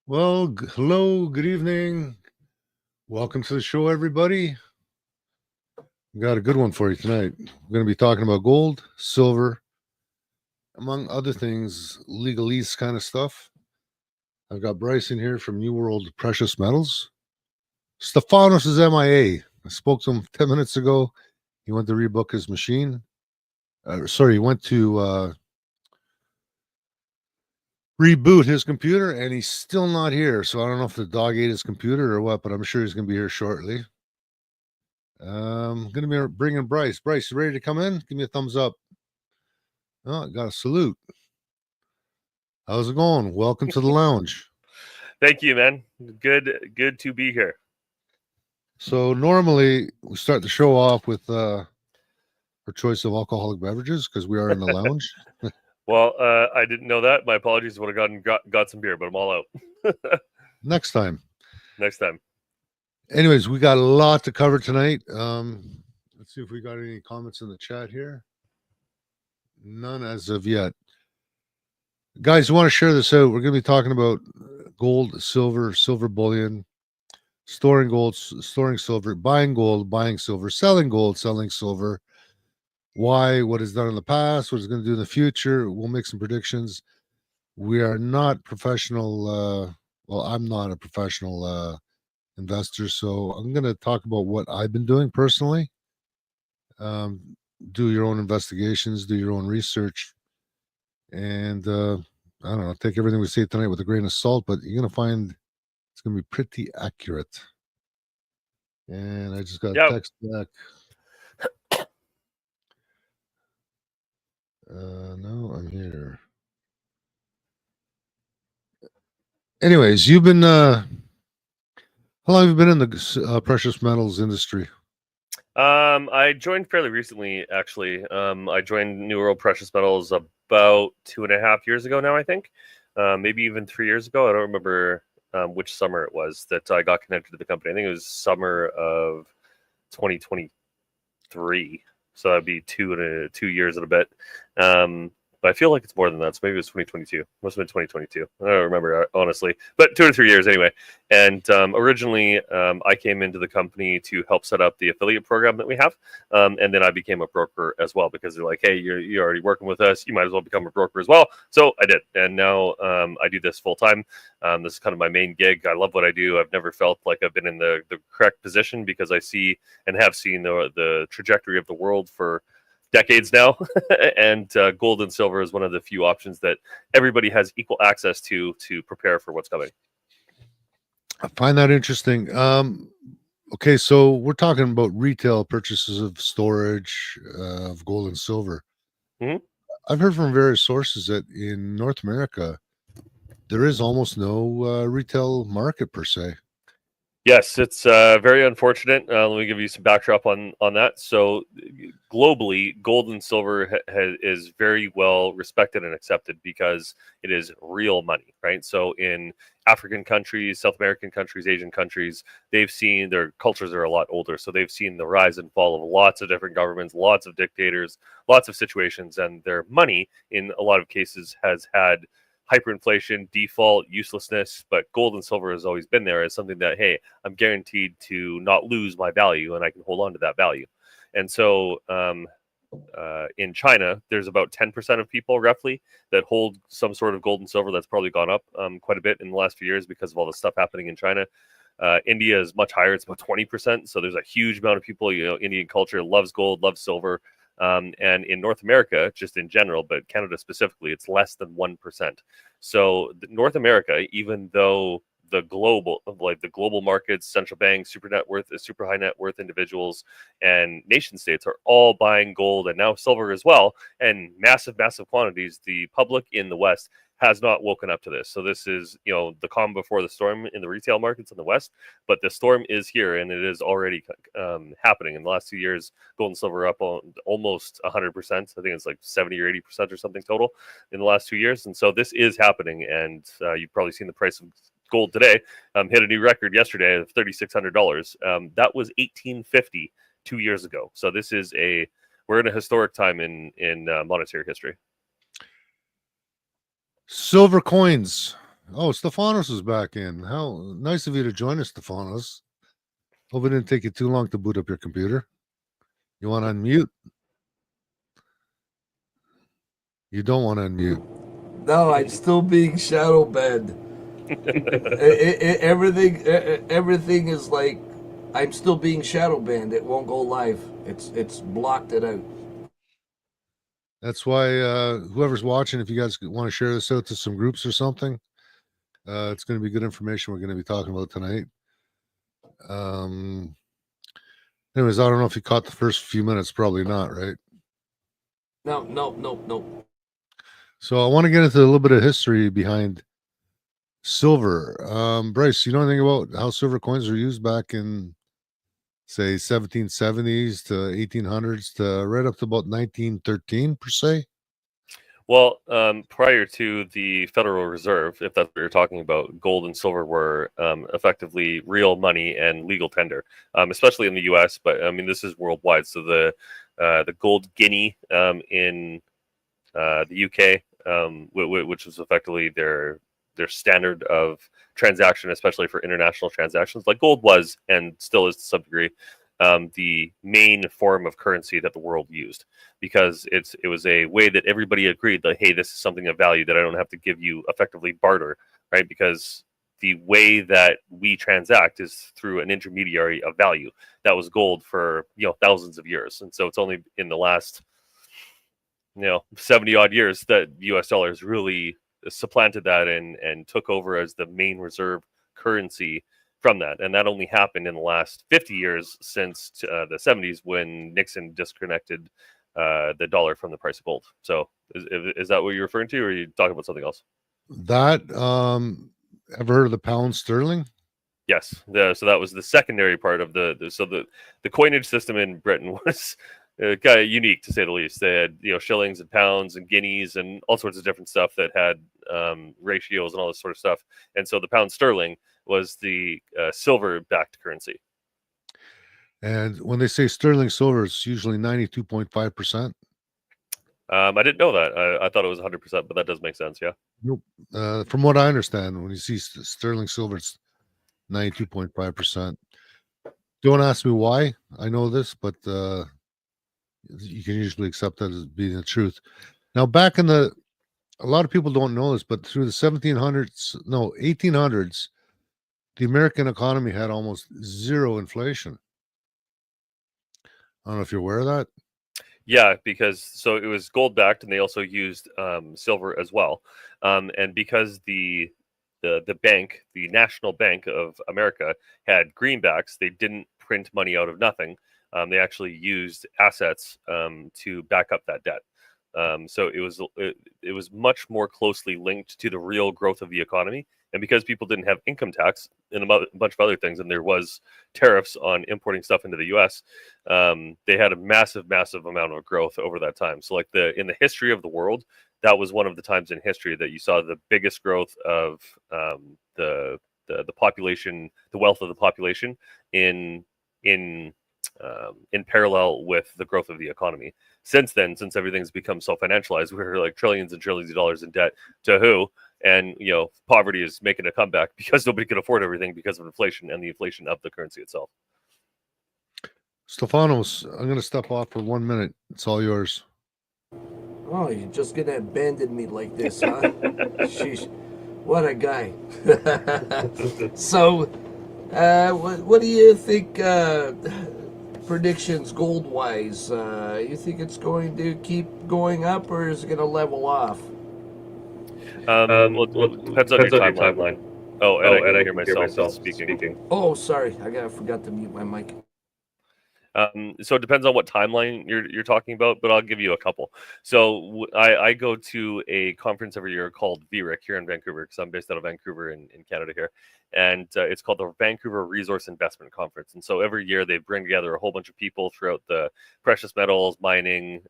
Well, hello, good evening. Welcome to the show, everybody. We got a good one for you tonight. We're going to be talking about gold, silver, among other things, legalese kind of stuff. I've got Bryce in here from New World Precious Metals. Stefanos is MIA. I spoke to him 10 minutes ago. He went to rebook his machine. He went to reboot his computer, and he's still not here. So I don't know if the dog ate his computer or what, but I'm sure he's going to be here shortly. I'm going to be bringing Bryce. Bryce, you ready to come in? Give me a thumbs up. Oh, I got a salute. How's it going? Welcome to the lounge. Thank you, man. Good to be here. So normally we start the show off with our choice of alcoholic beverages because we are in the lounge. Well, I didn't know that. My apologies. Would have got some beer, but I'm all out. Next time. Next time. Anyways, we got a lot to cover tonight. Let's see if we got any comments in the chat here. None as of yet. Guys, you want to share this out? We're going to be talking about gold, silver bullion, storing gold, storing silver, buying gold, buying silver, selling gold, selling silver. Why, what is done in the past, what it's going to do in the future. We'll make some predictions. We are not professional. Well, I'm not a professional investor, so I'm going to talk about what I've been doing personally. Do your own investigations, do your own research, and I don't know, take everything we say tonight with a grain of salt, but you're going to find it's going to be pretty accurate. And I just got a text back. No, I'm here. Anyways, you've been how long have you been in the precious metals industry? I joined fairly recently, actually. I joined New World Precious Metals about 2.5 years ago now, I think. Maybe even 3 years ago. I don't remember which summer it was that I got connected to the company. I think it was summer of 2023. So that'd be 2 years and a bit. But I feel like it's more than that. So maybe it was 2022. Must have been 2022. I don't remember, honestly. But 2 or 3 years anyway. And originally, I came into the company to help set up the affiliate program that we have. And then I became a broker as well because they're like, hey, you're already working with us. You might as well become a broker as well. So I did. And now I do this full time. This is kind of my main gig. I love what I do. I've never felt like I've been in the correct position because I see and have seen the trajectory of the world for decades now. And gold and silver is one of the few options that everybody has equal access to prepare for what's coming. I find that interesting. Okay, so we're talking about retail purchases of storage of gold and silver. Mm-hmm. I've heard from various sources that in North America, there is almost no retail market per se. Yes, it's very unfortunate. Let me give you some backdrop on that. So globally, gold and silver is very well respected and accepted because it is real money, right? So in African countries, South American countries, Asian countries, they've seen their cultures are a lot older. So they've seen the rise and fall of lots of different governments, lots of dictators, lots of situations, and their money in a lot of cases has had hyperinflation, default, uselessness, but gold and silver has always been there as something that, hey, I'm guaranteed to not lose my value and I can hold on to that value. And so in China, there's about 10% of people roughly that hold some sort of gold and silver. That's probably gone up quite a bit in the last few years because of all the stuff happening in China. India is much higher. It's about 20%. So there's a huge amount of people, Indian culture loves gold, loves silver. And in North America, just in general, but Canada specifically, it's less than 1%. So North America, even though the global markets, central banks, super high net worth individuals, and nation states are all buying gold and now silver as well, and massive quantities, the public in the West has not woken up to this. So this is, the calm before the storm in the retail markets in the West, but the storm is here and it is already happening. In the last 2 years, gold and silver up on almost 100%. I think it's like 70 or 80% or something total in the last 2 years. And so this is happening. And you've probably seen the price of gold today hit a new record yesterday of $3,600. That was $1,850 2 years ago. So this is we're in a historic time in monetary history. Silver coins. Oh, Stefanos is back in. How nice of you to join us, Stefanos. Hope it didn't take you too long to boot up your computer. You want to unmute? You don't want to unmute. No, I'm still being shadow banned. Everything is like I'm still being shadow banned. It won't go live. It's blocked it out. That's why whoever's watching, if you guys want to share this out to some groups or something, it's going to be good information we're going to be talking about tonight. Anyways, I don't know if you caught the first few minutes. Probably not, right? No. So I want to get into a little bit of history behind silver. Bryce, you know anything about how silver coins were used back in, say, 1770s to 1800s to right up to about 1913 per se? Well, prior to the Federal Reserve, if that's what you're talking about, gold and silver were effectively real money and legal tender, especially in the U.S. But I mean, this is worldwide. So the gold guinea in the UK, which was effectively their standard of transaction, especially for international transactions, like gold was and still is to some degree, the main form of currency that the world used, because it was a way that everybody agreed that, hey, this is something of value that I don't have to give you effectively barter, right? Because the way that we transact is through an intermediary of value. That was gold for thousands of years, and so it's only in the last 70 odd years that US dollars really supplanted that and took over as the main reserve currency from that. And that only happened in the last 50 years since the 70s, when Nixon disconnected the dollar from the price of gold. So is that what you're referring to, or are you talking about something else? That ever heard of the pound sterling? Yes. So that was the secondary part of the coinage system in Britain was kind of unique, to say the least. They had shillings and pounds and guineas and all sorts of different stuff that had ratios and all this sort of stuff. And so the pound sterling was the silver-backed currency. And when they say sterling silver, it's usually 92.5%. I didn't know that. I thought it was 100%, but that does make sense. Yeah. Nope. From what I understand, when you see sterling silver, it's 92.5%. Don't ask me why I know this, but you can usually accept that as being the truth. Now, a lot of people don't know this, but through the 1800s, the American economy had almost zero inflation. I don't know if you're aware of that. Yeah, because so it was gold backed, and they also used silver as well. And because the bank, the National Bank of America, had greenbacks, they didn't print money out of nothing. They actually used assets to back up that debt. So it was much more closely linked to the real growth of the economy. And because people didn't have income tax and a bunch of other things, and there was tariffs on importing stuff into the U.S., they had a massive amount of growth over that time. So, like in the history of the world, that was one of the times in history that you saw the biggest growth of the population, the wealth of the population in parallel with the growth of the economy. Since then, since everything's become so financialized, we're like trillions and trillions of dollars in debt to who? And poverty is making a comeback because nobody can afford everything because of inflation and the inflation of the currency itself. Stefanos, I'm going to step off for 1 minute. It's all yours. Oh, you're just gonna abandon me like this, huh? Sheesh, what a guy. So, what do you think? Predictions gold wise, you think it's going to keep going up, or is it going to level off? Well, it depends on your timeline. Oh, and I can hear myself speaking. Oh, sorry, I forgot to mute my mic. So it depends on what timeline you're talking about, but I'll give you a couple. So I go to a conference every year called VRIC here in Vancouver, because I'm based out of Vancouver in Canada here. And it's called the Vancouver Resource Investment Conference. And so every year they bring together a whole bunch of people throughout the precious metals, mining,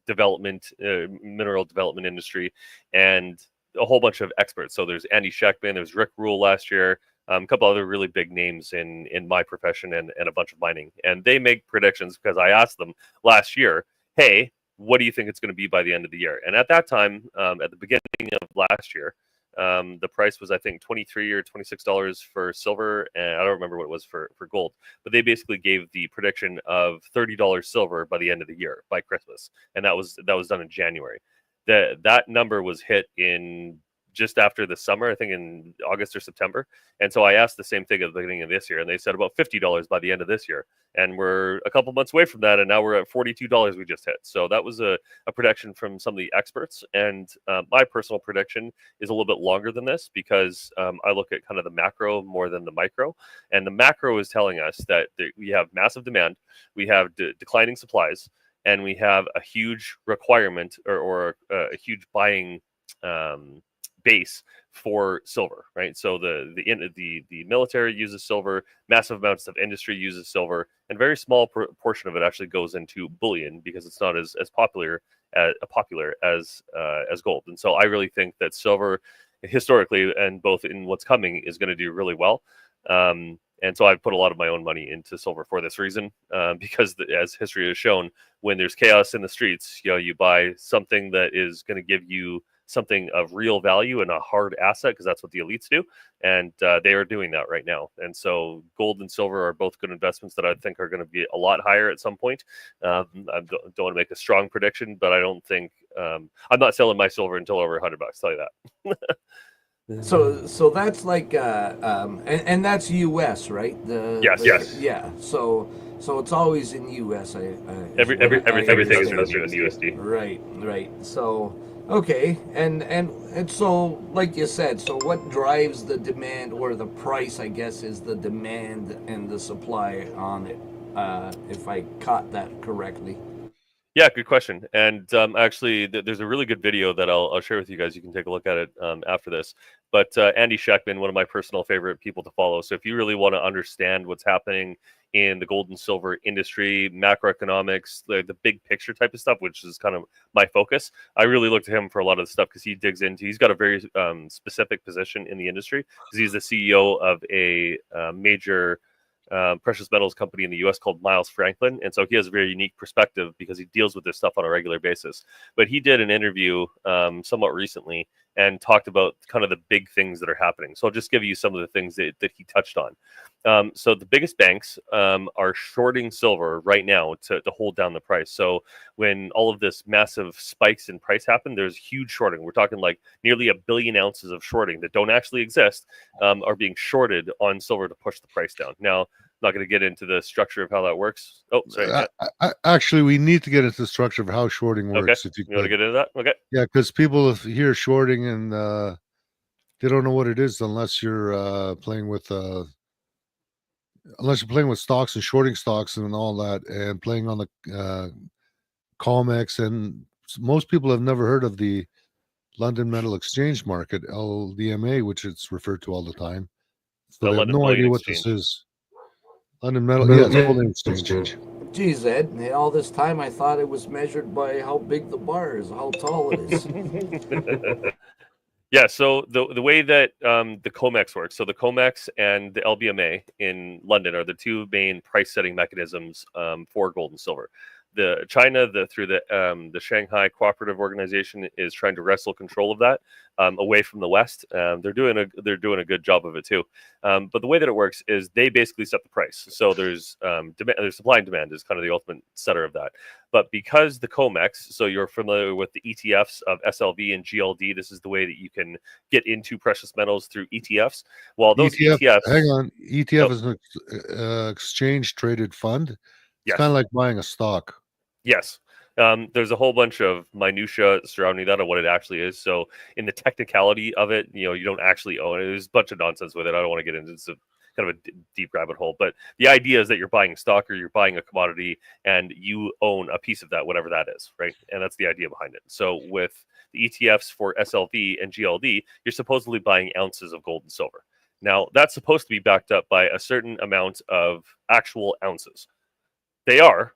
development, mineral development industry, and a whole bunch of experts. So there's Andy Sheckman, there's Rick Rule last year, a couple other really big names in my profession, and a bunch of mining. And they make predictions, because I asked them last year, hey, what do you think it's going to be by the end of the year? And at that time, at the beginning of last year, the price was, I think, $23 or $26 for silver, and I don't remember what it was for gold. But they basically gave the prediction of $30 silver by the end of the year, by Christmas, and that was done in January. That number was hit in just after the summer, I think in August or September. And so I asked the same thing at the beginning of this year, and they said about $50 by the end of this year. And we're a couple months away from that, and now we're at $42 we just hit. So that was a prediction from some of the experts. And my personal prediction is a little bit longer than this, because I look at kind of the macro more than the micro. And the macro is telling us that we have massive demand, we have declining supplies, and we have a huge requirement or a huge buying base for silver, right? So the military uses silver, massive amounts of industry uses silver, and very small portion of it actually goes into bullion, because it's not as popular as gold. And so I really think that silver, historically and both in what's coming, is going to do really well. And so I've put a lot of my own money into silver for this reason, because as history has shown, when there's chaos in the streets, you buy something that is going to give you something of real value and a hard asset, because that's what the elites do. And they are doing that right now. And so gold and silver are both good investments that I think are going to be a lot higher at some point. I don't want to make a strong prediction, but I don't think I'm not selling my silver until over $100. Tell you that. So that's like and that's U.S., right? Yes. Yeah. So it's always in U.S. Everything is measured in USD. Right. So okay, and so like you said, so what drives the demand, or the price, I guess, is the demand and the supply on it. If I caught that correctly. Yeah, good question. And actually, there's a really good video that I'll share with you guys. You can take a look at it after this. But Andy Sheckman, one of my personal favorite people to follow. So if you really want to understand what's happening in the gold and silver industry, macroeconomics, the big picture type of stuff, which is kind of my focus, I really look to him for a lot of the stuff, because he digs into. He's got a very specific position in the industry, because he's the CEO of a major precious metals company in the US called Miles Franklin. And so he has a very unique perspective, because he deals with this stuff on a regular basis. But he did an interview somewhat recently and talked about kind of the big things that are happening. So I'll just give you some of the things that he touched on. So the biggest banks are shorting silver right now to hold down the price. So when all of this massive spikes in price happen, there's huge shorting. We're talking like nearly 1 billion ounces of shorting that don't actually exist, are being shorted on silver to push the price down. Now, not going to get into the structure of how that works. Oh, sorry. Actually, we need to get into the structure of how shorting works. Okay. You want to get into that? Okay. Yeah, because people hear shorting and they don't know what it is unless you're playing with stocks and shorting stocks and all that, and playing on the COMEX. And most people have never heard of the London Metal Exchange Market, LDMA, which it's referred to all the time. So they have no idea what this is. London Metal, yeah, it's Holding Exchange. Geez, Ed, all this time I thought it was measured by how big the bar is, how tall it is. Yeah, so the way that the COMEX works, so the COMEX and the LBMA in London are the two main price setting mechanisms for gold and silver. China, through the Shanghai Cooperative Organization, is trying to wrestle control of that away from the West. They're doing a good job of it too. But the way that it works is they basically set the price. So there's supply and demand is kind of the ultimate setter of that. But because the COMEX, so you're familiar with the ETFs of SLV and GLD, this is the way that you can get into precious metals through ETFs. Well, those ETFs. Hang on, ETF is an exchange traded fund. It's kind of like buying a stock. Yes. There's a whole bunch of minutia surrounding that on what it actually is. So in the technicality of it, you don't actually own it. There's a bunch of nonsense with it. I don't want to get into it. It's kind of a deep rabbit hole. But the idea is that you're buying stock or you're buying a commodity and you own a piece of that, whatever that is, right? And that's the idea behind it. So with the ETFs for SLV and GLD, you're supposedly buying ounces of gold and silver. Now, that's supposed to be backed up by a certain amount of actual ounces. They are.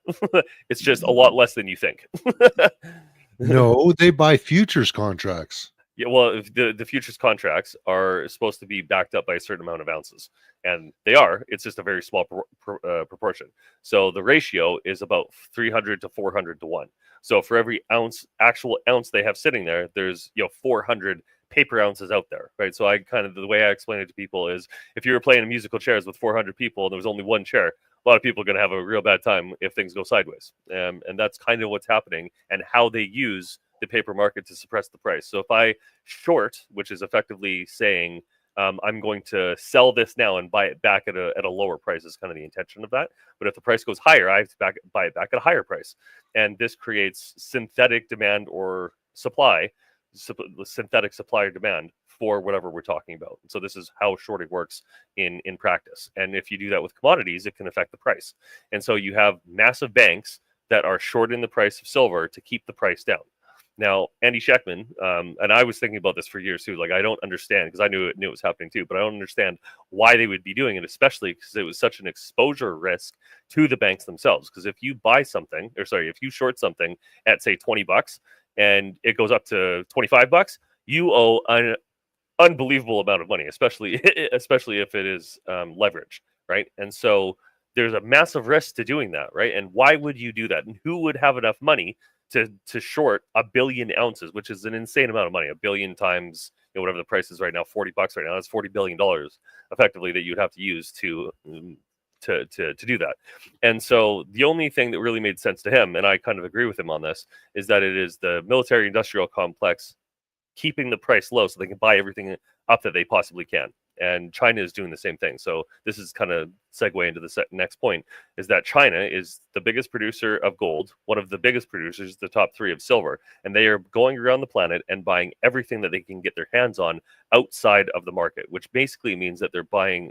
It's just a lot less than you think. No, they buy futures contracts. Yeah, well, the futures contracts are supposed to be backed up by a certain amount of ounces, and they are. It's just a very small proportion. So the ratio is about 300 to 400 to 1. So for every actual ounce they have sitting there, there's 400 paper ounces out there, right? So the way I explain it to people is, if you were playing musical chairs with 400 people and there was only one chair, a lot of people are going to have a real bad time if things go sideways. And that's kind of what's happening and how they use the paper market to suppress the price. So if I short, which is effectively saying I'm going to sell this now and buy it back at a lower price, is kind of the intention of that. But if the price goes higher, I have to buy it back at a higher price. And this creates synthetic demand or supply, synthetic supply or demand for whatever we're talking about. So this is how shorting works in practice. And if you do that with commodities, it can affect the price. And so you have massive banks that are shorting the price of silver to keep the price down. Now, Andy Schectman, and I was thinking about this for years too. Like, I don't understand, because I knew it was happening too, but I don't understand why they would be doing it, especially because it was such an exposure risk to the banks themselves. Because if you buy something, if you short something at say $20 and it goes up to $25, you owe an unbelievable amount of money, especially if it is leveraged, right? And so there's a massive risk to doing that, right? And why would you do that? And who would have enough money to short 1 billion ounces, which is an insane amount of money? 1 billion times, whatever the price is right now, $40 right now. That's $40 billion effectively that you'd have to use to do that. And so the only thing that really made sense to him, and I kind of agree with him on this, is that it is the military industrial complex keeping the price low so they can buy everything up that they possibly can. And China is doing the same thing. So this is kind of segue into the next point, is that China is the biggest producer of gold, one of the biggest producers, the top 3 of silver, and they are going around the planet and buying everything that they can get their hands on outside of the market, which basically means that they're buying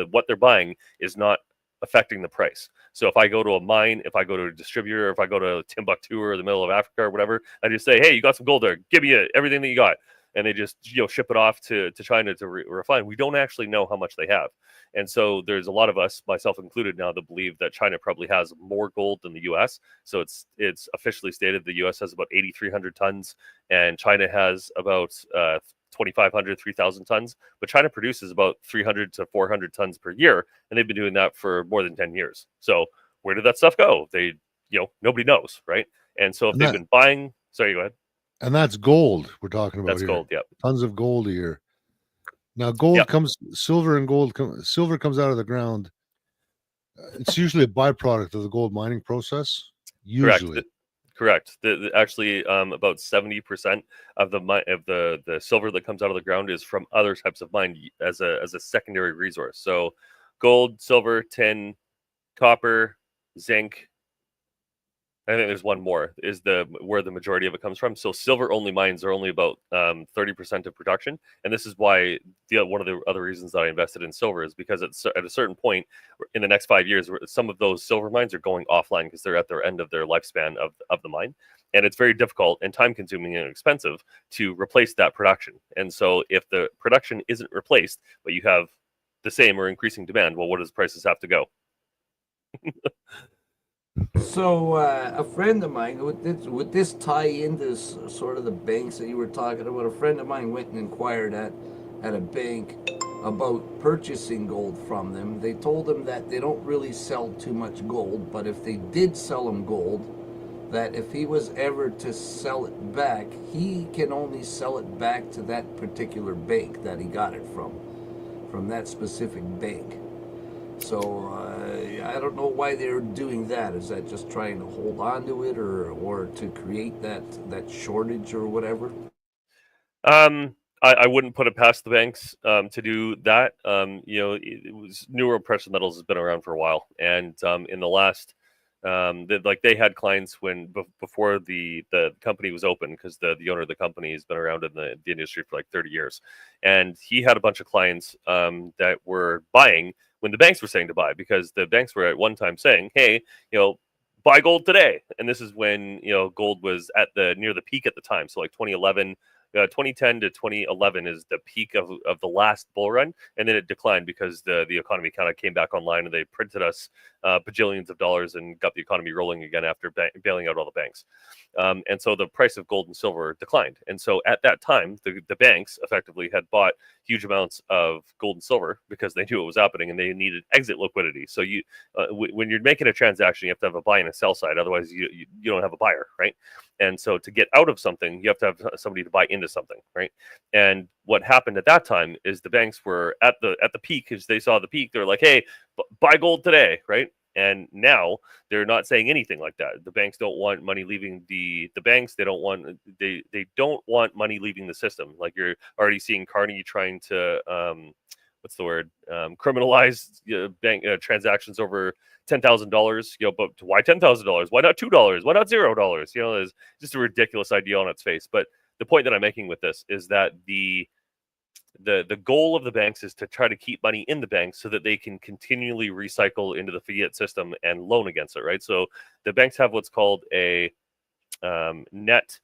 what they're buying is not affecting the price. So if I go to a mine, if I go to a distributor, if I go to Timbuktu or the middle of Africa or whatever, I just say, hey, you got some gold there, give me everything that you got. And they just ship it off to China to refine. We don't actually know how much they have. And so there's a lot of us, myself included now, that believe that China probably has more gold than the U.S. So it's officially stated the U.S. has about 8,300 tons and China has about 2,500, 3,000 tons. But China produces about 300 to 400 tons per year. And they've been doing that for more than 10 years. So where did that stuff go? Nobody knows, right? And so if they've been buying, sorry, go ahead. And that's gold we're talking about. That's here. gold, yep. Tons of gold a year. Now, silver and gold, silver comes out of the ground. It's usually a byproduct of the gold mining process. Usually. Correct. Actually, about 70% of the silver that comes out of the ground is from other types of mine as a secondary resource. So gold, silver, tin, copper, zinc, I think there's one more, is where the majority of it comes from. So silver only mines are only about 30% of production, and this is why one of the other reasons that I invested in silver is because at a certain point in the next 5 years, some of those silver mines are going offline because they're at their end of their lifespan of the mine, and it's very difficult and time consuming and expensive to replace that production. And so if the production isn't replaced, but you have the same or increasing demand, well, what does prices have to go? So a friend of mine, would this tie into sort of the banks that you were talking about? A friend of mine went and inquired at a bank about purchasing gold from them. They told him that they don't really sell too much gold, but if they did sell him gold, that if he was ever to sell it back, he can only sell it back to that particular bank that he got it from that specific bank. So I don't know why they're doing that. Is that just trying to hold on to it, or to create that shortage or whatever? I wouldn't put it past the banks to do that. New World Precious Metals has been around for a while, and in the last, they had clients before the company was open, because the owner of the company has been around in the industry for like 30 years, and he had a bunch of clients that were buying when the banks were saying to buy, because the banks were at one time saying, hey, buy gold today. And this is when, gold was near the peak at the time. So like 2010 to 2011 is the peak of the last bull run. And then it declined because the economy kind of came back online, and they printed us bajillions of dollars and got the economy rolling again after bailing out all the banks. And so the price of gold and silver declined. And so at that time, the banks effectively had bought huge amounts of gold and silver because they knew it was happening and they needed exit liquidity. So when you're making a transaction, you have to have a buy and a sell side. Otherwise, you don't have a buyer, right? And so to get out of something, you have to have somebody to buy into something, right? And what happened at that time is the banks were at the peak, because they saw the peak. They're like, hey, buy gold today, right? And now they're not saying anything like that. The banks don't want money leaving the banks. They don't want money leaving the system. Like you're already seeing Carney trying to what's the word, criminalize bank transactions over $10,000. But why $10,000? Why not $2? Why not $0? It's just a ridiculous idea on its face. But the point that I'm making with this is that the goal of the banks is to try to keep money in the banks so that they can continually recycle into the fiat system and loan against it, right? So the banks have what's called a net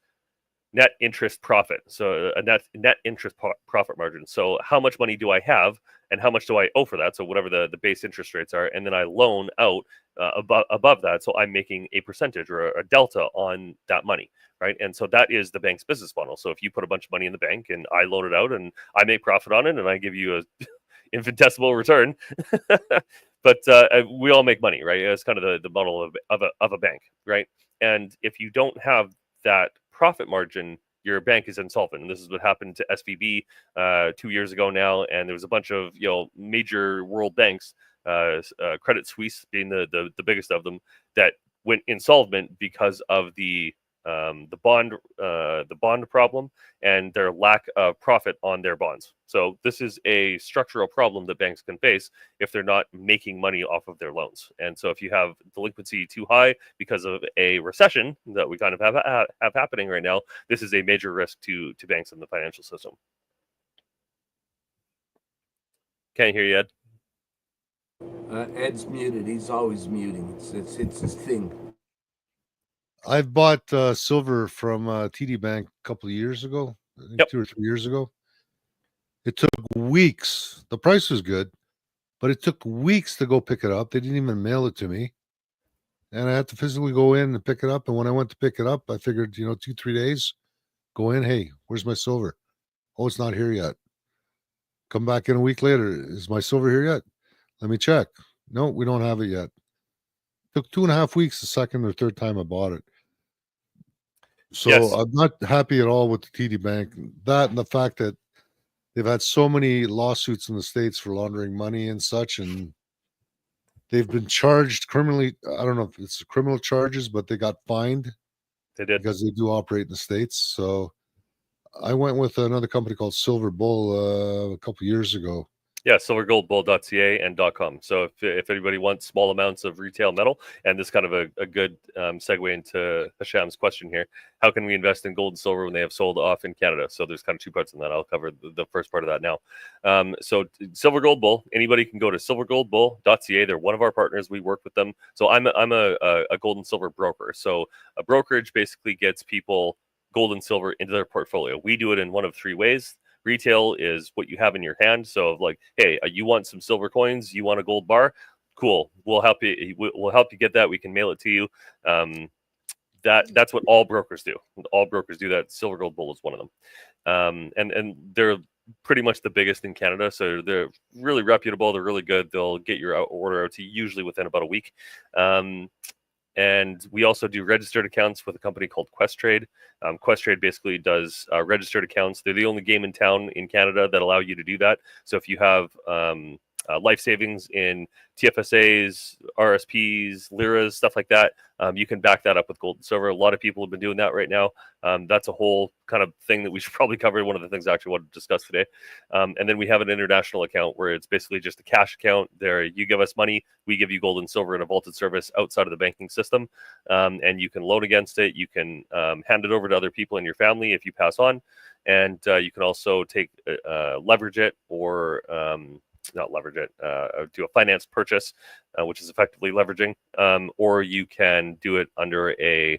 interest profit, so a net interest profit margin. So how much money do I have and how much do I owe for that? So whatever the base interest rates are, and then I loan out above that, so I'm making a percentage or a delta on that money, right? And so that is the bank's business model. So if you put a bunch of money in the bank and I loan it out and I make profit on it and I give you a infinitesimal return, but we all make money, right? It's kind of the model of a bank, right? And if you don't have that profit margin, your bank is insolvent. And this is what happened to SVB 2 years ago now. And there was a bunch of major world banks, Credit Suisse being the biggest of them, that went insolvent because of the bond problem and their lack of profit on their bonds. So this is a structural problem that banks can face if they're not making money off of their loans. And so if you have delinquency too high because of a recession that we kind of have happening right now, this is a major risk to banks in the financial system. Can't hear you, Ed. Ed's muted. He's always muting. It's his thing. I've bought silver from TD Bank a couple of years ago, I think 2 or 3 years ago. It took weeks. The price was good, but it took weeks to go pick it up. They didn't even mail it to me. And I had to physically go in and pick it up. And when I went to pick it up, I figured, 2-3 days, go in. Hey, where's my silver? Oh, it's not here yet. Come back in a week later. Is my silver here yet? Let me check. No, we don't have it yet. Took 2.5 weeks the second or third time I bought it. So Yes. I'm not happy at all with the TD Bank. That and the fact that they've had so many lawsuits in the States for laundering money and such, and they've been charged criminally. I don't know if it's criminal charges, but they got fined. They did. Because they do operate in the States. So I went with another company called Silver Bull a couple years ago. Yeah, silvergoldbull.ca and .com. So if anybody wants small amounts of retail metal, and this is kind of a good segue into Hasham's question here, how can we invest in gold and silver when they have sold off in Canada? So there's kind of two parts in that. I'll cover the first part of that now. So Silver Gold Bull, anybody can go to silvergoldbull.ca. They're one of our partners. We work with them. So I'm a gold and silver broker. So a brokerage basically gets people gold and silver into their portfolio. We do it in one of three ways. Retail is what you have in your hand. So like, hey, you want some silver coins? You want a gold bar? Cool. We'll help you. We'll help you get that. We can mail it to you. That's what all brokers do. All brokers do that. Silver Gold Bull is one of them. And they're pretty much the biggest in Canada. So they're really reputable. They're really good. They'll get your order out to you usually within about a week. And we also do registered accounts with a company called Questrade. Questrade basically does registered accounts. They're the only game in town in Canada that allow you to do that. So if you have life savings in TFSAs, RSPs, liras, stuff like that, you can back that up with gold and silver. A lot of people have been doing that right now. That's a whole kind of thing that we should probably cover. One of the things I actually wanted to discuss today. And then we have an international account where it's basically just a cash account. There, you give us money, we give you gold and silver in a vaulted service outside of the banking system, and you can loan against it. You can hand it over to other people in your family if you pass on, and you can also take leverage it or not leverage it, do a finance purchase, which is effectively leveraging, or you can do it under a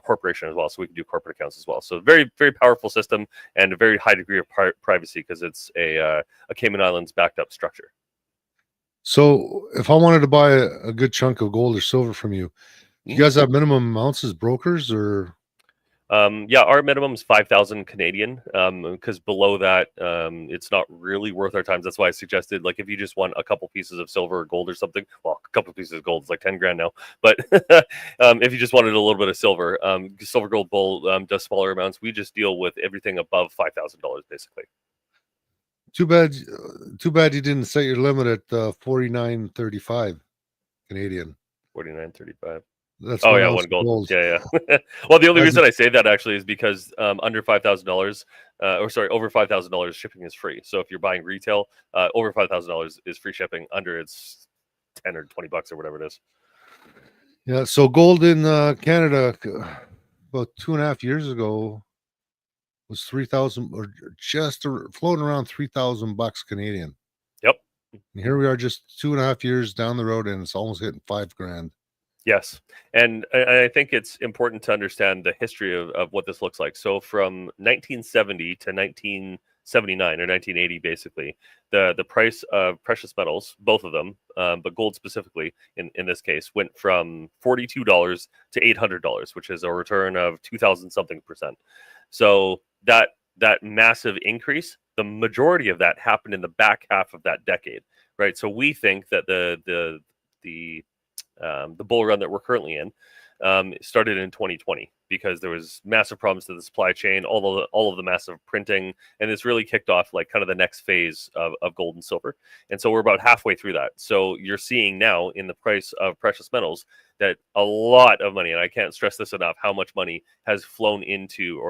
corporation as well. So we can do corporate accounts as well. So very, very powerful system and a very high degree of privacy because it's a Cayman Islands backed up structure. So if I wanted to buy a good chunk of gold or silver from you, do you guys have minimum amounts as brokers or? Yeah, our minimum is 5,000 Canadian, because below that, it's not really worth our time. That's why I suggested, like, if you just want a couple pieces of silver or gold or something, well, a couple pieces of gold is like 10 grand now. But if you just wanted a little bit of silver, Silver Gold Bull does smaller amounts. We just deal with everything above $5,000, basically. Too bad you didn't set your limit at 49.35 Canadian. 49.35. That's Oh one yeah, ounce one of gold. gold. Yeah. Well, the only As reason I say that actually is because under $5,000, or sorry, over $5,000 shipping is free. So if you're buying retail, over $5,000 is free shipping. Under it's 10 or 20 bucks or whatever it is. Yeah, so gold in Canada about 2.5 years ago was 3,000 or just floating around 3,000 bucks Canadian. Yep. And here we are just 2.5 years down the road and it's almost hitting $5,000. Yes. And I think it's important to understand the history of what this looks like. So from 1970 to 1979 or 1980, basically, the price of precious metals, both of them, but gold specifically in this case, went from $42 to $800, which is a return of 2,000 something percent. So that massive increase, the majority of that happened in the back half of that decade, right? So we think that the bull run that we're currently in started in 2020 because there was massive problems to the supply chain, all of the massive printing, and this really kicked off like kind of the next phase of gold and silver. And so we're about halfway through that. So you're seeing now in the price of precious metals that a lot of money, and I can't stress this enough, how much money has flown into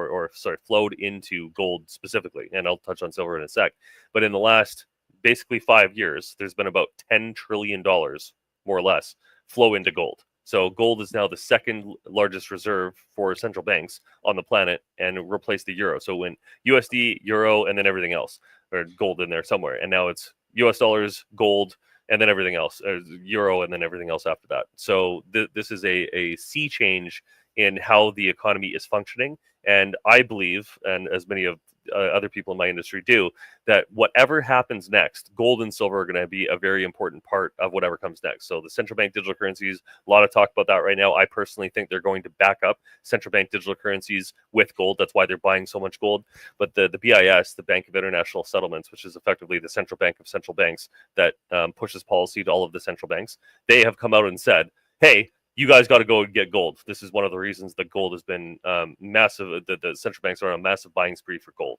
flowed into gold specifically. And I'll touch on silver in a sec. But in the last basically 5 years, there's been about $10 trillion, more or less, flow into gold. So gold is now the second largest reserve for central banks on the planet and replaced the euro. So when USD, euro, and then everything else, or gold in there somewhere. And now it's US dollars, gold, and then everything else, euro, and then everything else after that. So this is a sea change in how the economy is functioning. And I believe, and as many of other people in my industry do, that whatever happens next, gold and silver are going to be a very important part of whatever comes next. So the central bank digital currencies, a lot of talk about that right now. I personally think they're going to back up central bank digital currencies with gold. That's why they're buying so much gold. But the BIS, the Bank of International Settlements, which is effectively the central bank of central banks that pushes policy to all of the central banks, they have come out and said, hey, you guys got to go and get gold. This is one of the reasons that gold has been massive. The central banks are on a massive buying spree for gold.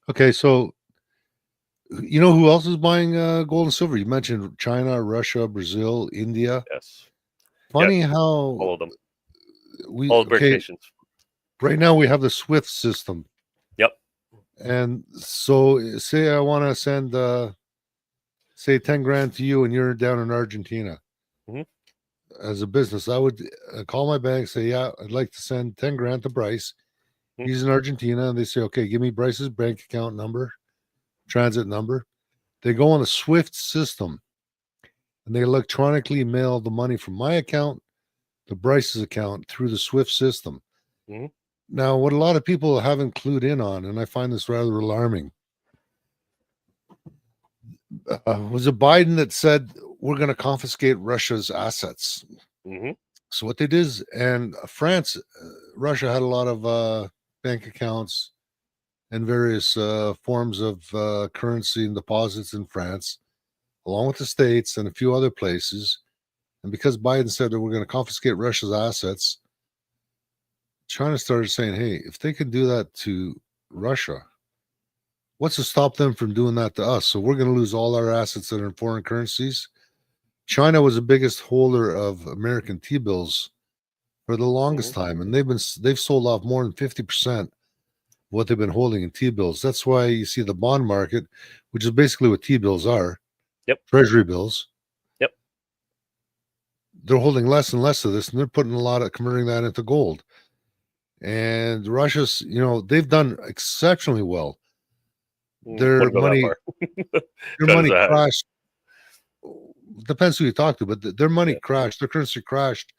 Okay, so you know who else is buying gold and silver? You mentioned China, Russia, Brazil, India. Yes. Funny Yeah, how all of them. we All BRIC okay nations. right now we have the SWIFT system, Yep. and so say I want to send say 10 grand to you, and you're down in Argentina. Mhm. As a business, I would call my bank, say, yeah, I'd like to send 10 grand to Bryce. Mhm. He's in Argentina, and they say, okay, give me Bryce's bank account number, transit number. They go on a SWIFT system, and they electronically mail the money from my account to Bryce's account through the SWIFT system. Mhm. Now, what a lot of people haven't clued in on, and I find this rather alarming, was it Biden that said we're going to confiscate Russia's assets? Mhm. So what they did is, and France, Russia had a lot of bank accounts and various forms of currency and deposits in France, along with the States and a few other places. And because Biden said that we're going to confiscate Russia's assets, China started saying, hey, if they can do that to Russia, what's to stop them from doing that to us? So we're going to lose all our assets that are in foreign currencies. China was the biggest holder of American T-bills for the longest time, and they've sold off more than 50% of what they've been holding in T-bills. That's why you see the bond market, which is basically what T-bills are. Yep. Treasury bills. Yep. They're holding less and less of this, and they're putting a lot of converting that into gold. And Russia's, they've done exceptionally well. Their Wouldn't go that money, far. their China's money ahead. crashed. Depends who you talk to, but their money Yeah. crashed. Their currency crashed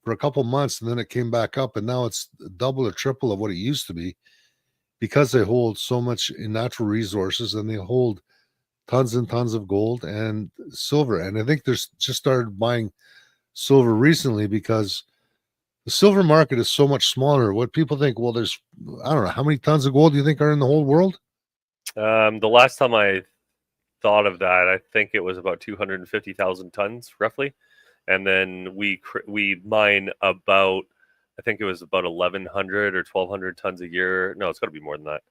for a couple months, and then it came back up, and now it's double or triple of what it used to be because they hold so much in natural resources, and they hold tons and tons of gold and silver. And I think there's just started buying silver recently because the silver market is so much smaller. What people think, well, there's, I don't know, how many tons of gold do you think are in the whole world? The last time I thought of that, I think it was about 250,000 tons roughly. And then we mine about, I think it was about 1,100 or 1,200 tons a year. No, it's got to be more than that.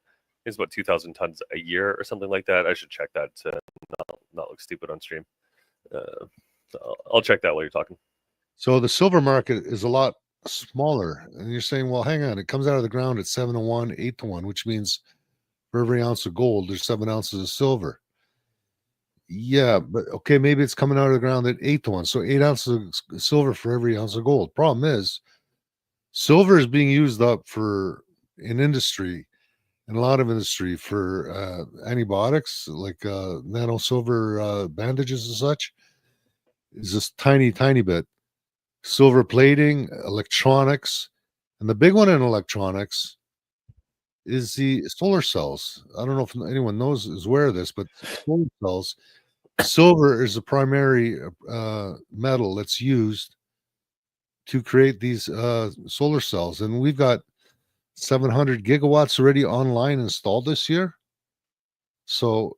It's about 2,000 tons a year or something like that. I should check that to not look stupid on stream. So I'll check that while you're talking. So the silver market is a lot smaller. And you're saying, well, hang on, it comes out of the ground at 7 to 1, 8 to 1, which means for every ounce of gold, there's 7 ounces of silver. Yeah, but okay, maybe it's coming out of the ground at 8 to 1. So 8 ounces of silver for every ounce of gold. Problem is, silver is being used up for in industry, in a lot of industry for antibiotics, like nano silver bandages and such. Is this tiny, tiny bit. Silver plating, electronics, and the big one in electronics is the solar cells. I don't know if anyone knows is aware of this, but solar cells, silver is the primary metal that's used to create these solar cells, and we've got 700 gigawatts already online installed this year. So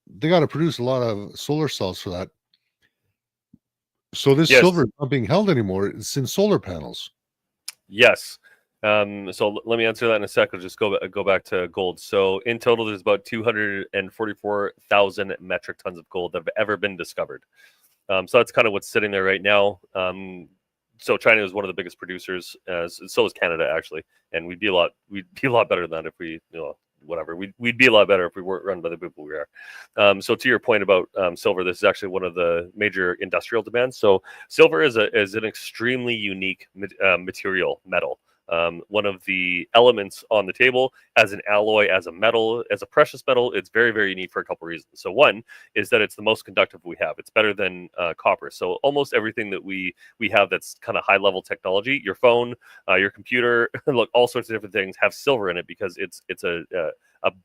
they got to produce a lot of solar cells for that. So this Yes. silver is not being held anymore. It's in solar panels. Yes. So let me answer that in a sec. I'll just go back to gold. So in total, there's about 244,000 metric tons of gold that have ever been discovered. So that's kind of what's sitting there right now. So China is one of the biggest producers, so is Canada actually, and we'd be a lot better than that if we, whatever. We'd be a lot better if we weren't run by the people we are. So to your point about silver, this is actually one of the major industrial demands. So silver is an extremely unique material metal. One of the elements on the table as an alloy, as a metal, as a precious metal, it's very, very unique for a couple reasons. So one is that it's the most conductive we have. It's better than copper. So almost everything that we have that's kind of high level technology, your phone, your computer, look, all sorts of different things have silver in it because it's a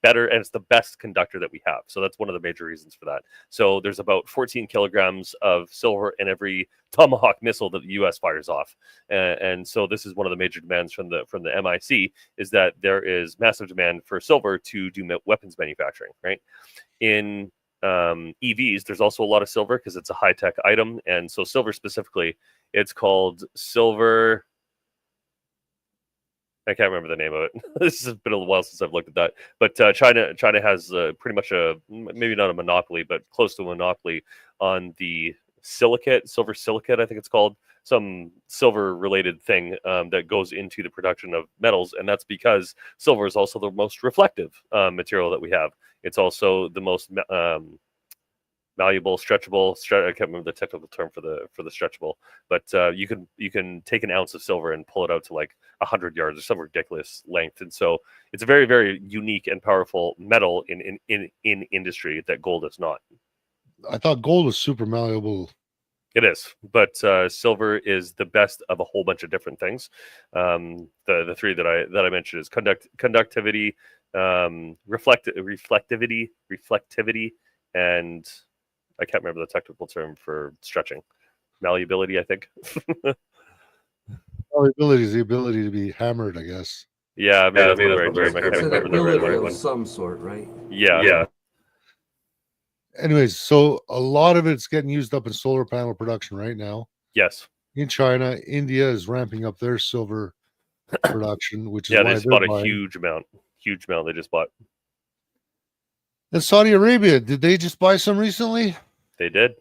better, and it's the best conductor that we have. So that's one of the major reasons for that. So there's about 14 kilograms of silver in every Tomahawk missile that the U.S. fires off, and so this is one of the major demands from the MIC is that there is massive demand for silver to do weapons manufacturing. Right in EVs, there's also a lot of silver because it's a high tech item, and so silver specifically, it's called silver. I can't remember the name of it. This has been a while since I've looked at that. But China has pretty much maybe not a monopoly, but close to a monopoly on the silver silicate, I think it's called, some silver-related thing that goes into the production of metals, and that's because silver is also the most reflective material that we have. It's also the most malleable, stretchable. I can't remember the technical term for the stretchable, but you can take an ounce of silver and pull it out to like 100 yards or some ridiculous length, and so it's a very, very unique and powerful metal in industry that gold is not. I thought gold was super malleable. It is, but silver is the best of a whole bunch of different things. The three that I mentioned is conductivity, reflectivity, and I can't remember the technical term for stretching. Malleability, I think. Malleability is the ability to be hammered, I guess. Yeah, that's the right term. It's an ability of some sort, right? Yeah. Anyways, so a lot of it's getting used up in solar panel production right now. Yes. In China, India is ramping up their silver production, which is they why just bought buying. a huge amount they just bought. And Saudi Arabia, did they just buy some recently? They did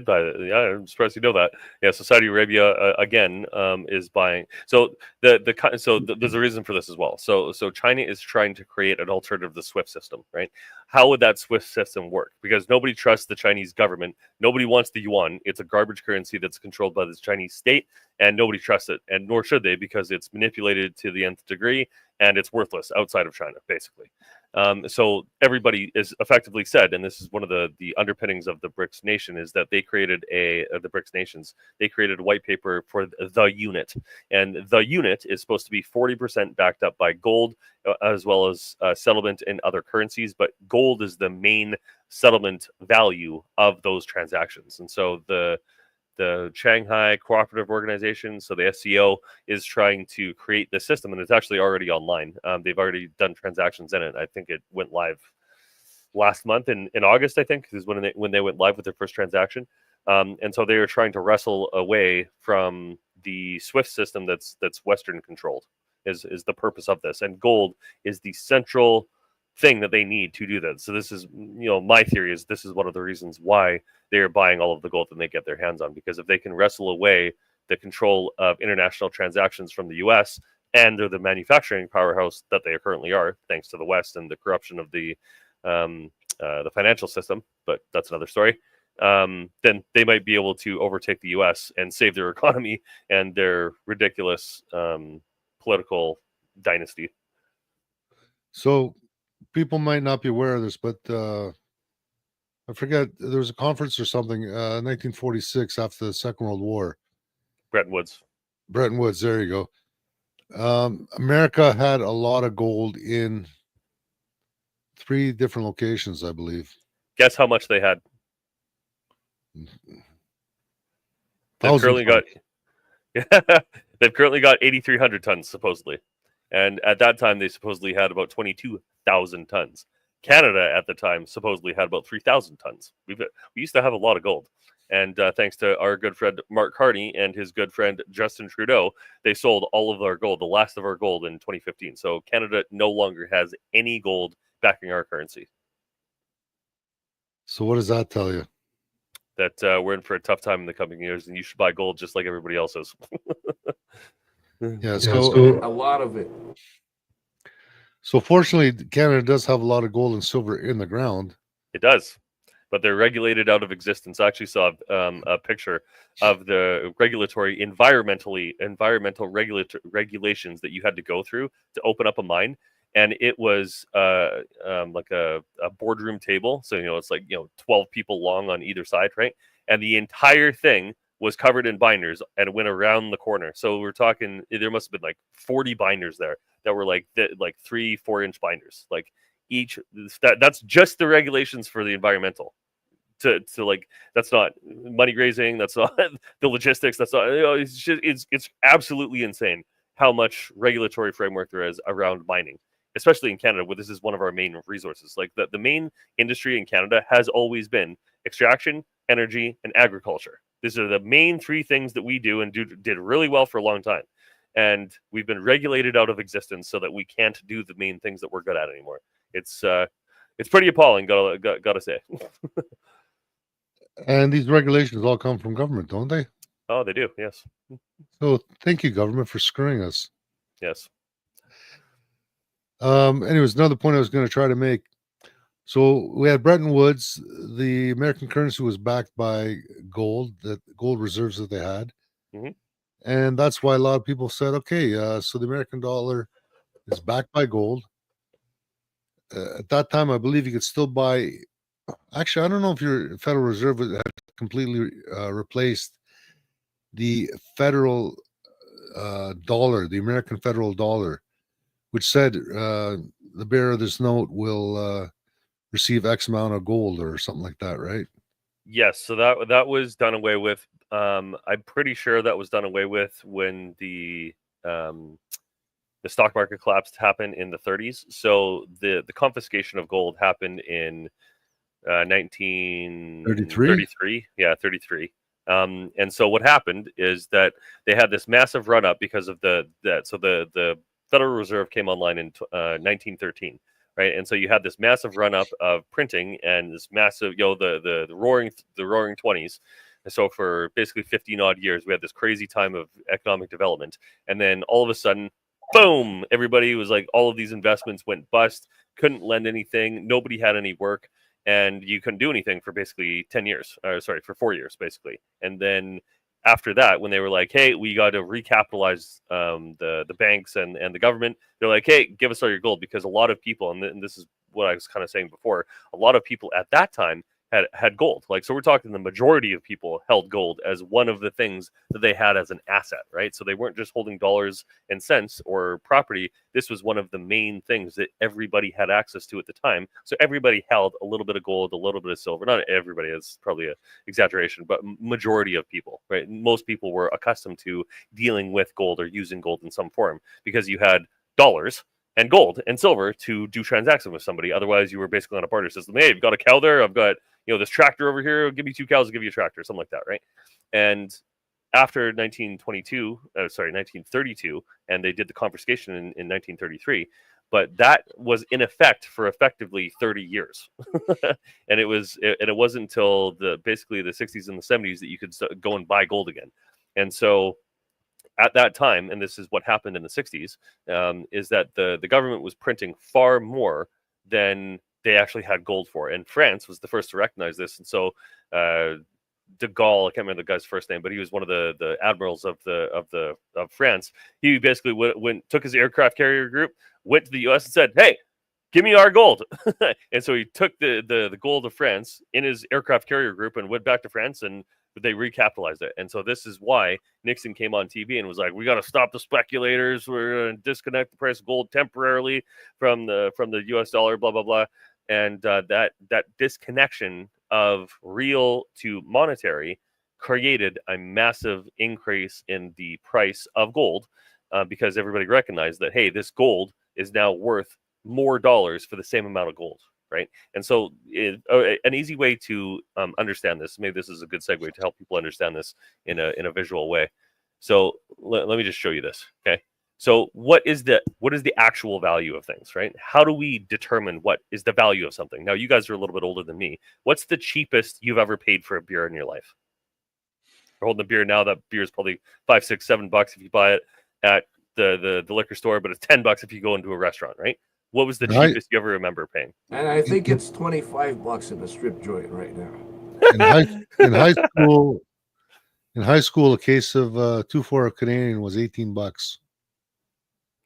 buy it. Yeah, I'm surprised you know that. Yeah, so Saudi Arabia again is buying. So there's a reason for this as well. So China is trying to create an alternative to the SWIFT system, right? How would that SWIFT system work? Because nobody trusts the Chinese government. Nobody wants the yuan. It's a garbage currency that's controlled by the Chinese state, and nobody trusts it, and nor should they, because it's manipulated to the nth degree, and it's worthless outside of China, basically. So everybody is effectively said, and this is one of the underpinnings of the BRICS nation, is that they created the BRICS nations. They created a white paper for the unit, and the unit is supposed to be 40% backed up by gold, as well as settlement in other currencies. But gold is the main settlement value of those transactions, and so the Shanghai Cooperative Organization, so the SCO, is trying to create this system, and it's actually already online. They've already done transactions in it. I think it went live last month in August, I think, is when they went live with their first transaction. And so they are trying to wrestle away from the SWIFT system that's Western controlled, is the purpose of this. And gold is the central thing that they need to do that. So this is, my theory is this is one of the reasons why they are buying all of the gold that they get their hands on, because if they can wrestle away the control of international transactions from the U.S., and they're the manufacturing powerhouse that they currently are, thanks to the West and the corruption of the financial system. But that's another story. Then they might be able to overtake the U.S. and save their economy and their ridiculous political dynasty. So people might not be aware of this, but I forget, there was a conference or something, 1946, after the Second World War. Bretton Woods. Bretton Woods, there you go. America had a lot of gold in 3 different locations, I believe. Guess how much they had? They've currently got they've currently got 8,300 tons supposedly, and at that time they supposedly had about 22,000 tons. Canada at the time supposedly had about 3,000 tons. We used to have a lot of gold. And thanks to our good friend Mark Carney and his good friend Justin Trudeau, they sold all of our gold, the last of our gold, in 2015. So Canada no longer has any gold backing our currency. So what does that tell you? That we're in for a tough time in the coming years, and you should buy gold just like everybody else is. Yeah, so a lot of it. So fortunately, Canada does have a lot of gold and silver in the ground. It does. But they're regulated out of existence. I actually saw a picture of the environmental regulations that you had to go through to open up a mine, and it was like a boardroom table. So it's like 12 people long on either side, right? And the entire thing was covered in binders, and it went around the corner. So we're talking, there must have been like 40 binders there that were like 3-4 inch binders, like. Each that's just the regulations for the environmental to like, that's not money grazing, that's not the logistics, that's not it's absolutely insane how much regulatory framework there is around mining, especially in Canada, where this is one of our main resources. Like the main industry in Canada has always been extraction, energy, and agriculture. These are the main 3 things that we do and did really well for a long time, and we've been regulated out of existence so that we can't do the main things that we're good at anymore. It's pretty appalling, gotta say. And these regulations all come from government, don't they? Oh, they do, yes. So thank you, government, for screwing us. Yes. Anyways, another point I was going to try to make. So we had Bretton Woods. The American currency was backed by gold, that gold reserves that they had. Mm-hmm. And that's why a lot of people said, okay, so the American dollar is backed by gold. At that time, I believe you could still buy. Actually, I don't know if your Federal Reserve had completely replaced the federal dollar, the American federal dollar, which said the bearer of this note will receive X amount of gold or something like that, right? Yes, so that was done away with. I'm pretty sure that was done away with when the stock market collapse happened in the 30s. So the confiscation of gold happened in 1933. Yeah, 33. And so what happened is that they had this massive run up because of the Federal Reserve came online in 1913, right? And so you had this massive run up of printing and this massive, the roaring 20s. And so for basically 15 odd years, we had this crazy time of economic development, and then all of a sudden, boom, everybody was like, all of these investments went bust, couldn't lend anything, nobody had any work, and you couldn't do anything for basically 10 years, for 4 years, basically. And then after that, when they were like, hey, we got to recapitalize the banks and the government, they're like, hey, give us all your gold, because a lot of people, and this is what I was kind of saying before, a lot of people at that time had gold. Like, so we're talking the majority of people held gold as one of the things that they had as an asset, right? So they weren't just holding dollars and cents or property. This was one of the main things that everybody had access to at the time. So everybody held a little bit of gold, a little bit of silver. Not everybody, is probably an exaggeration, but majority of people, right? Most people were accustomed to dealing with gold or using gold in some form because you had dollars and gold and silver to do transactions with somebody. Otherwise, you were basically on a barter system. Hey, you've got a cow there. I've got this tractor over here. Give me 2 cows, I'll give you a tractor, something like that, right? And after 1932, and they did the confiscation in 1933, but that was in effect for effectively 30 years, and it wasn't until basically the 60s and the 70s that you could go and buy gold again. And so at that time, and this is what happened in the 60s, is that the government was printing far more than they actually had gold for. And France was the first to recognize this. And so de Gaulle, I can't remember the guy's first name, but he was one of the admirals of France. He basically took his aircraft carrier group, went to the U.S. and said, "Hey, give me our gold." And so he took the gold of France in his aircraft carrier group and went back to France, and they recapitalized it. And so this is why Nixon came on TV and was like, "We got to stop the speculators. We're going to disconnect the price of gold temporarily from the U.S. dollar, blah blah blah." And that disconnection of real to monetary created a massive increase in the price of gold, because everybody recognized that, hey, this gold is now worth more dollars for the same amount of gold, right? And so an easy way to understand this, maybe this is a good segue to help people understand this in a visual way. So let me just show you this, okay? So what is the actual value of things, right? How do we determine what is the value of something? Now, you guys are a little bit older than me. What's the cheapest you've ever paid for a beer in your life? We're holding a beer now. That beer is probably $5, $6, $7 if you buy it at the liquor store, but it's $10 if you go into a restaurant, right? What was the cheapest you ever remember paying? And I think it's $25 in a strip joint right now. In high school, a case of 2-4 Canadian was $18.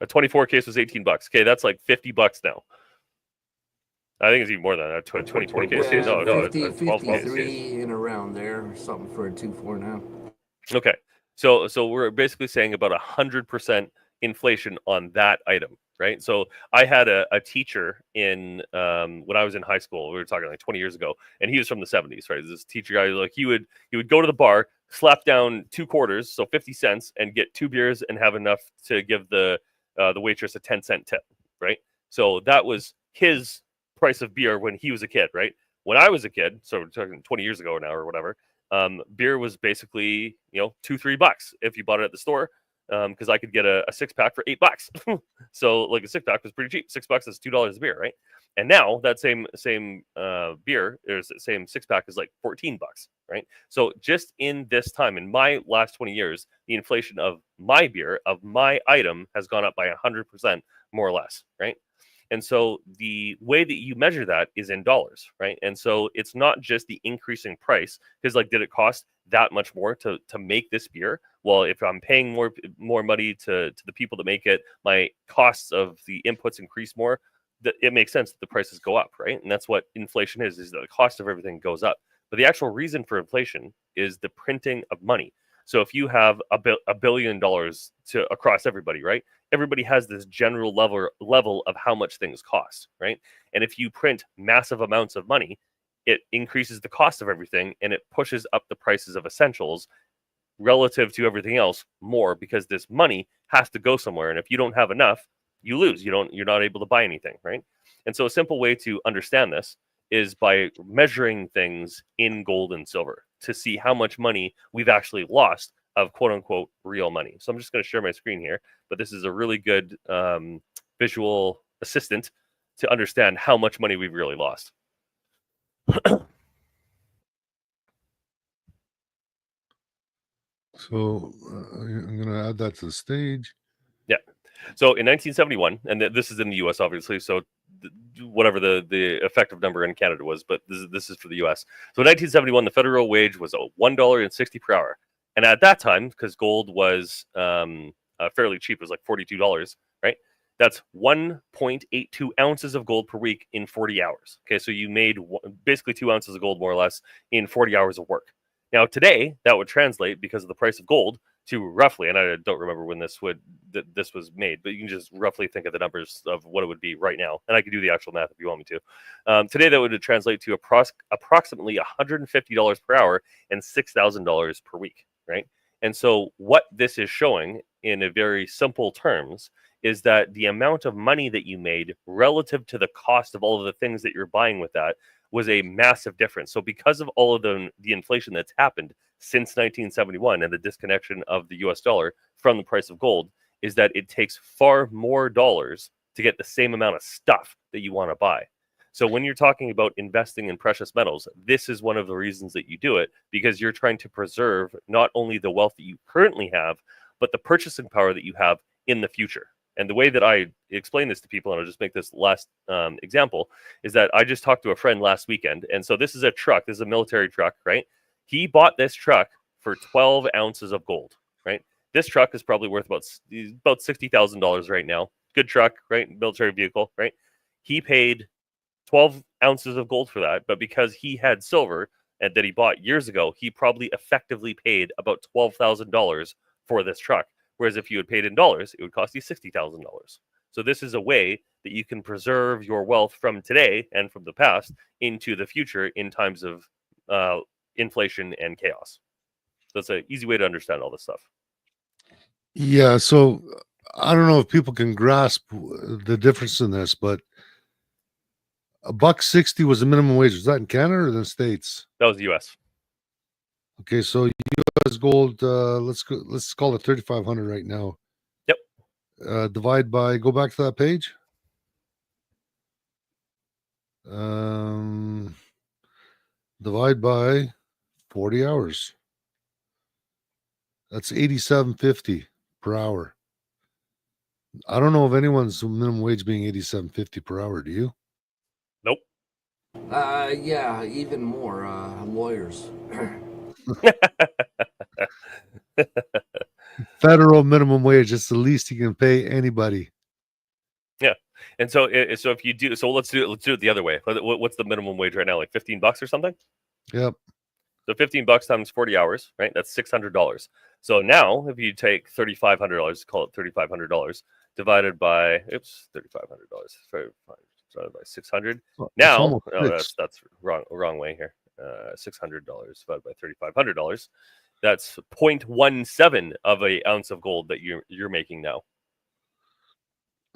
A 24 case was $18. Okay, that's like $50 now. I think it's even more than that. 24 cases. Yeah, No, 53 and around there, or something for a 2-4 now. Okay, so we're basically saying about 100% inflation on that item, right? So I had a teacher in when I was in high school. We were talking like 20 years ago, and he was from the 70s, right? This teacher guy, like he would go to the bar, slap down 2 quarters, so 50 cents, and get 2 beers and have enough to give the waitress a 10-cent tip, right? So that was his price of beer when he was a kid, right? When I was a kid, so we're talking 20 years ago now or whatever, beer was basically, $2-3 if you bought it at the store, because I could get a 6-pack for $8. So like a 6-pack was pretty cheap. $6 is $2 a beer, right? And now that same beer, or same 6-pack is like $14, right? So just in this time, in my last 20 years, the inflation of my beer, of my item, has gone up by 100%, more or less, right? And so the way that you measure that is in dollars, right? And so it's not just the increasing price, because like, did it cost that much more to make this beer? Well, if I'm paying more money to the people that make it, my costs of the inputs increase more. It makes sense that the prices go up, right? And that's what inflation is that the cost of everything goes up. But the actual reason for inflation is the printing of money. So if you have $1 billion across everybody, right? Everybody has this general level of how much things cost, right? And if you print massive amounts of money, it increases the cost of everything, and it pushes up the prices of essentials relative to everything else more, because this money has to go somewhere. And if you don't have enough, you lose. You're not able to buy anything, right? And so a simple way to understand this is by measuring things in gold and silver to see how much money we've actually lost of quote unquote real money. So I'm just going to share my screen here, but this is a really good visual assistant to understand how much money we've really lost. So I'm going to add that to the stage. Yeah. So in 1971, and this is in the U.S. obviously, so whatever the effective number in Canada was, but this is for the U.S. So in 1971, the federal wage was $1.60 per hour, and at that time, because gold was fairly cheap, it was like $42, right? That's 1.82 ounces of gold per week in 40 hours. Okay, so you made basically 2 ounces of gold more or less in 40 hours of work. Now today, that would translate, because of the price of gold, to roughly, and I don't remember when this was made, but you can just roughly think of the numbers of what it would be right now, and I can do the actual math if you want me to. Today, that would translate to approximately $150 per hour and $6,000 per week, right? And so what this is showing in a very simple terms is that the amount of money that you made relative to the cost of all of the things that you're buying with that was a massive difference. So because of all of the inflation that's happened since 1971 and the disconnection of the US dollar from the price of gold, is that it takes far more dollars to get the same amount of stuff that you want to buy. So when you're talking about investing in precious metals, this is one of the reasons that you do it, because you're trying to preserve not only the wealth that you currently have, but the purchasing power that you have in the future. And the way that I explain this to people, and I'll just make this last example, is that I just talked to a friend last weekend. And so this is a truck. This is a military truck, right? He bought this truck for 12 ounces of gold, right? This truck is probably worth about $60,000 right now. Good truck, right? Military vehicle, right? He paid 12 ounces of gold for that. But because he had silver and that he bought years ago, he probably effectively paid about $12,000 for this truck. Whereas if you had paid in dollars, it would cost you $60,000. So this is a way that you can preserve your wealth from today and from the past into the future in times of inflation and chaos. That's an easy way to understand all this stuff. Yeah, so I don't know if people can grasp the difference in this, but $1.60 was the minimum wage. Was that in Canada or the States? That was the U.S. Okay, so U.S. gold, let's call it 3,500 right now. Yep. Divide by, go back to that page. Divide by 40 hours. That's $87.50 per hour. I don't know of anyone's minimum wage being $87.50 per hour. Do you? Nope. Yeah, even more lawyers. Federal minimum wage is the least you can pay anybody. Yeah, and so if you do, so let's do it the other way. What's the minimum wage right now? Like $15 or something? Yep. So $15 times 40 hours, right? That's $600. So now, if you take $3,500, call it $3,500, divided by $3,500 divided by 600. Now, that's wrong way here. $600 divided by $3,500. That's 0.17 of an ounce of gold that you're making now.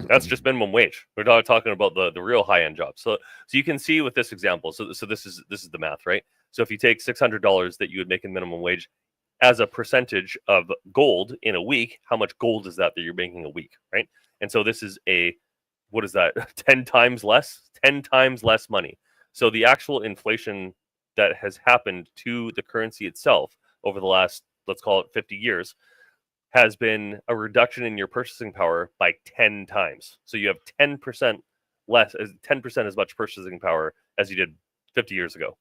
That's just minimum wage. We're not talking about the real high end jobs. So you can see with this example. So this is the math, right? So if you take $600 that you would make in minimum wage as a percentage of gold in a week, how much gold is that you're making a week, right? And so this is what is that? 10 times less? 10 times less money. So the actual inflation that has happened to the currency itself over the last, let's call it 50 years, has been a reduction in your purchasing power by 10 times. So you have 10% less, 10% as much purchasing power as you did 50 years ago.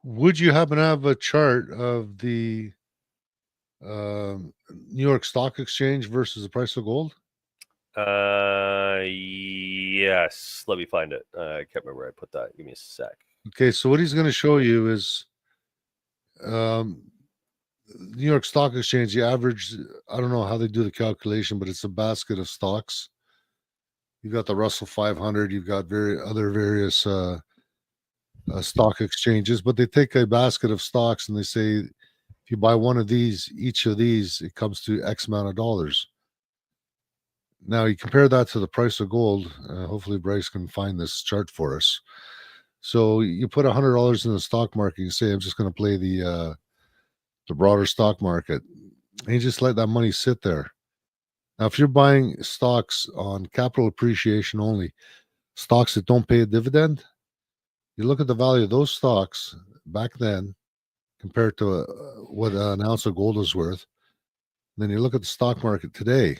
Would you happen to have a chart of the New York Stock Exchange versus the price of gold? Yes. Let me find it. I can't remember where I put that. Give me a sec. Okay, so what he's going to show you is New York Stock Exchange, the average, I don't know how they do the calculation, but it's a basket of stocks. You've got the Russell 500, you've got various stock exchanges, but they take a basket of stocks and they say, if you buy one of these, each of these, it comes to X amount of dollars. Now you compare that to the price of gold. Hopefully Bryce can find this chart for us. So you put $100 in the stock market. You say, I'm just going to play the broader stock market, and you just let that money sit there. Now, if you're buying stocks on capital appreciation only, stocks that don't pay a dividend, you look at the value of those stocks back then compared to what an ounce of gold is worth. Then you look at the stock market today,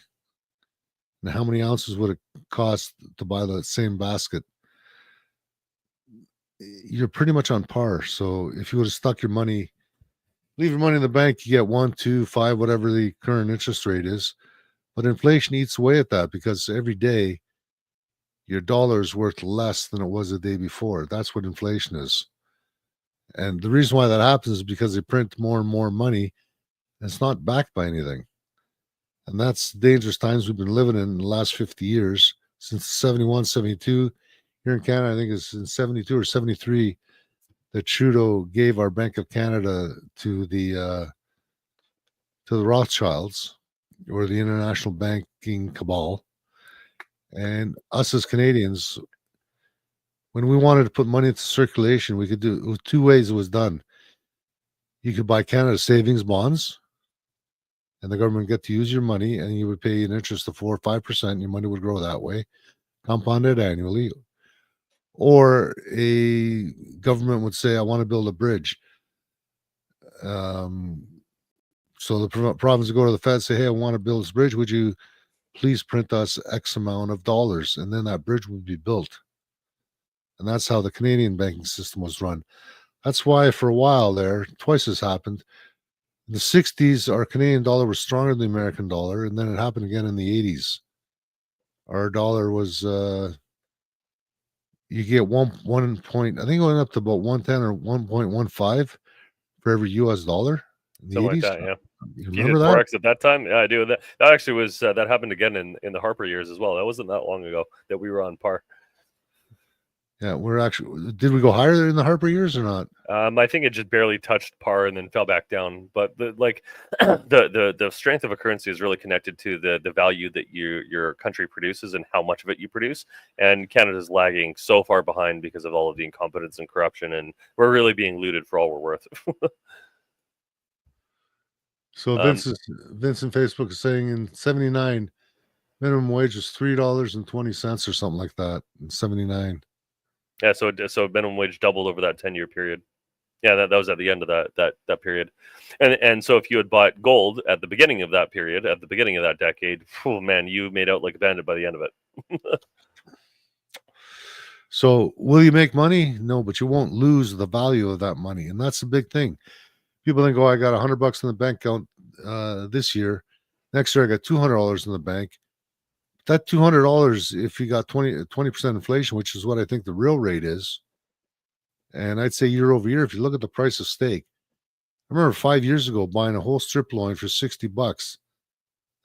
and how many ounces would it cost to buy the same basket? You're pretty much on par. So if you would have stuck your money, leave your money in the bank, you get 1, 2, 5, whatever the current interest rate is. But inflation eats away at that because every day your dollar is worth less than it was the day before. That's what inflation is. And the reason why that happens is because they print more and more money, and it's not backed by anything. And that's dangerous times we've been living in the last 50 years, since 71, 72. Here in Canada, I think it's in 72 or 73 that Trudeau gave our Bank of Canada to the Rothschilds, or the international banking cabal. And us as Canadians, when we wanted to put money into circulation, we could do it was two ways it was done. You could buy Canada savings bonds, and the government would get to use your money, and you would pay an interest of 4 or 5%. Your money would grow that way, compounded annually. Or a government would say, I want to build a bridge. So the province would go to the Fed, say, hey, I want to build this bridge. Would you please print us X amount of dollars? And then that bridge would be built. And that's how the Canadian banking system was run. That's why for a while there, twice this happened. In the 60s, our Canadian dollar was stronger than the American dollar. And then it happened again in the 80s. Our dollar was, you get one point, I think it went up to about 110 or 1.15 for every US dollar in the Something 80s. like that, yeah. You If you remember did that? Forex at that time, yeah, I do. That actually was that happened again in the Harper years as well. That wasn't that long ago that we were on par. Yeah, we're actually, did we go higher in the Harper years or not? I think it just barely touched par and then fell back down. But the strength of a currency is really connected to the value that your country produces and how much of it you produce. And Canada's lagging so far behind because of all of the incompetence and corruption, and we're really being looted for all we're worth. So Vincent Facebook is saying in 79, minimum wage was $3.20 or something like that in 79. Yeah, so minimum wage doubled over that 10-year period. Yeah, that was at the end of that period, and so if you had bought gold at the beginning of that period, at the beginning of that decade, oh man, you made out like a bandit by the end of it. So will you make money? No, but you won't lose the value of that money, and that's the big thing. People think, "Oh, I got $100 in the bank account this year. Next year, I got $200 in the bank." That $200, if you got 20% inflation, which is what I think the real rate is, and I'd say year over year, if you look at the price of steak, I remember 5 years ago buying a whole strip loin for $60.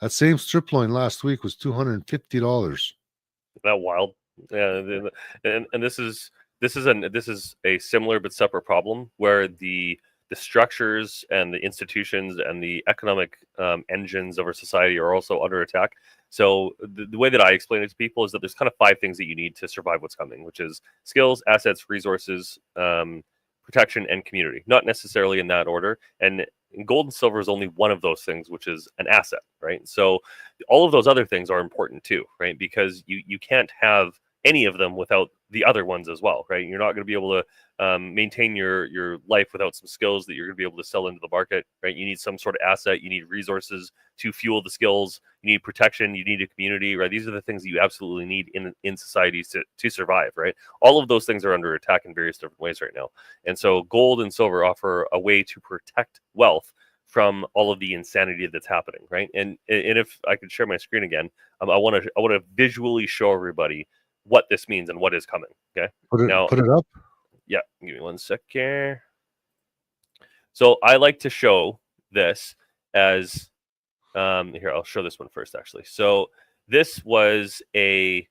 That same strip loin last week was $250. That wild. Yeah, and this is a similar but separate problem where the structures and the institutions and the economic engines of our society are also under attack. So the way that I explain it to people is that there's kind of 5 things that you need to survive what's coming, which is skills, assets, resources, protection, and community. Not necessarily in that order. And gold and silver is only one of those things, which is an asset, right? So all of those other things are important too, right? Because you can't have any of them without the other ones as well, right? You're not going to be able to maintain your life without some skills that you're going to be able to sell into the market, right? You need some sort of asset, you need resources to fuel the skills, you need protection, you need a community, right? These are the things that you absolutely need in societies to survive, right? All of those things are under attack in various different ways right now. And so gold and silver offer a way to protect wealth from all of the insanity that's happening, right? And if I could share my screen again, I want to visually show everybody what this means and what is coming. Okay, Put it up. Yeah, give me 1 second. So I like to show this as here. I'll show this one first, actually. So this was a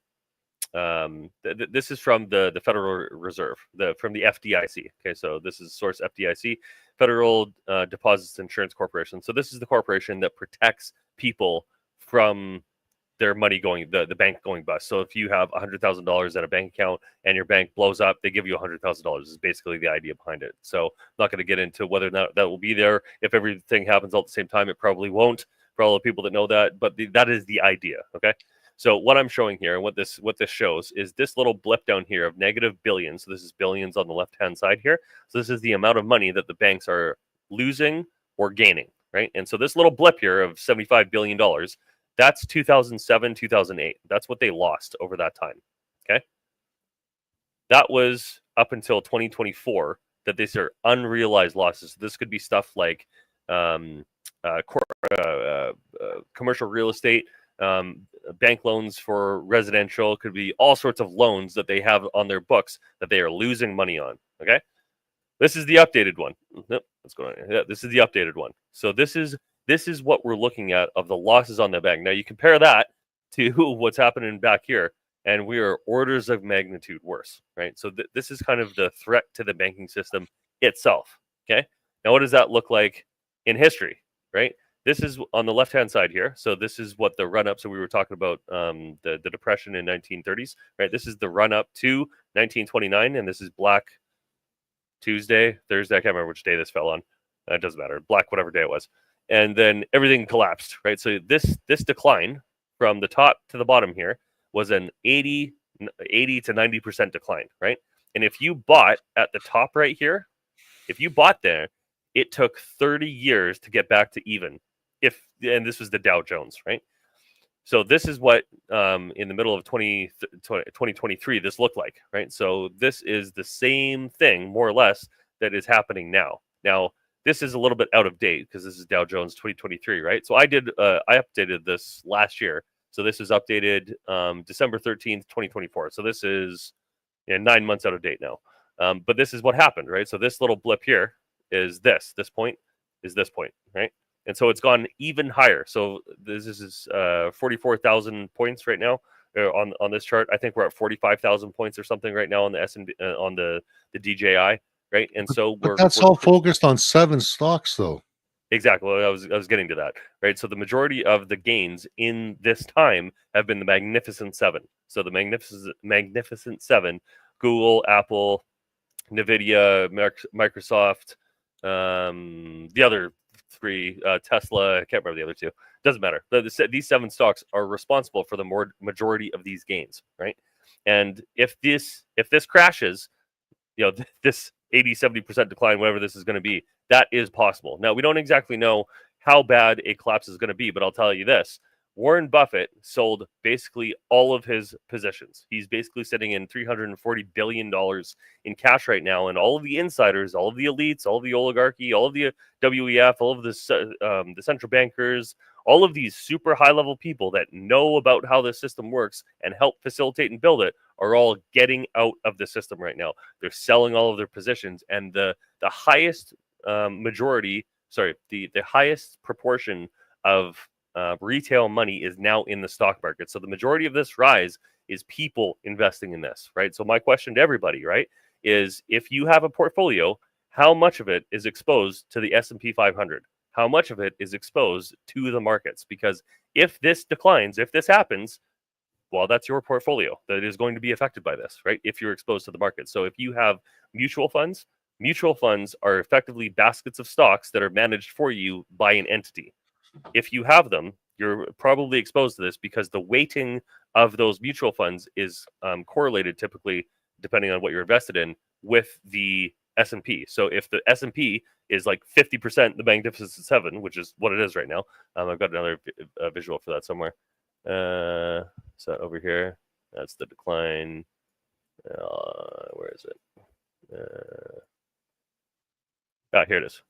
this is from the Federal Reserve, from the FDIC. Okay, so this is source FDIC, Federal Deposits Insurance Corporation. So this is the corporation that protects people from their money going, the bank going bust. So if you have $100,000 at a bank account and your bank blows up, they give you $100,000 is basically the idea behind it. So I'm not going to get into whether or not that will be there. If everything happens all at the same time, it probably won't for all the people that know that, but that is the idea. Okay. So what I'm showing here and what this shows is this little blip down here of negative billions. So this is billions on the left-hand side here. So this is the amount of money that the banks are losing or gaining, right? And so this little blip here of $75 billion, that's 2007, 2008. That's what they lost over that time. Okay. That was up until 2024 that these are unrealized losses. This could be stuff like commercial real estate, bank loans for residential, could be all sorts of loans that they have on their books that they are losing money on. Okay. This is the updated one. Nope, what's going on? Yeah, this is the updated one. So this is what we're looking at of the losses on the bank. Now you compare that to what's happening back here, and we are orders of magnitude worse, right? So this is kind of the threat to the banking system itself. Okay. Now what does that look like in history, right? This is on the left-hand side here. So this is what the run-up. So we were talking about the depression in 1930s, right? This is the run-up to 1929, and this is Black Tuesday, Thursday. I can't remember which day this fell on. It doesn't matter. Black, whatever day it was. And then everything collapsed, right? So this decline from the top to the bottom here was an 80 80 to 90% decline, right? And if you bought at the top right here, if you bought there, it took 30 years to get back to even. And this was the Dow Jones, right? So this is what in the middle of 2023 this looked like, right? So this is the same thing, more or less, that is happening now. Now, this is a little bit out of date because this is Dow Jones 2023, right? So I updated this last year. So this is updated December 13th, 2024. So this is 9 months out of date now. But this is what happened, right? So this little blip here is this point is this point, right? And so it's gone even higher. So this is 44,000 points right now on this chart. I think we're at 45,000 points or something right now on the S&P on the DJI, right? And so but that's all focused on 7 stocks, though. Exactly. I was getting to that, right? So the majority of the gains in this time have been the Magnificent Seven. So the Magnificent Seven: Google, Apple, Nvidia, Microsoft, the other 3, Tesla. I can't remember the other 2. Doesn't matter. These 7 stocks are responsible for the majority of these gains, right? And if this crashes, this 80-70% decline, whatever this is going to be, that is possible. Now, we don't exactly know how bad a collapse is going to be, but I'll tell you this. Warren Buffett sold basically all of his positions. He's basically sitting in $340 billion in cash right now, and all of the insiders, all of the elites, all of the oligarchy, all of the WEF, all of the central bankers, all of these super high-level people that know about how the system works and help facilitate and build it are all getting out of the system right now. They're selling all of their positions, and the highest the highest proportion of retail money is now in the stock market. So the majority of this rise is people investing in this, right? So my question to everybody, right, is if you have a portfolio, how much of it is exposed to the S&P 500? How much of it is exposed to the markets? Because if this declines, if this happens, well, that's your portfolio that is going to be affected by this, right? If you're exposed to the market. So if you have mutual funds are effectively baskets of stocks that are managed for you by an entity. If you have them, you're probably exposed to this because the weighting of those mutual funds is correlated typically, depending on what you're invested in, with the S&P. So if the S&P is like 50% the Magnificent Seven, which is what it is right now, I've got another visual for that somewhere. So over here, that's the decline. Where is it? Here it is.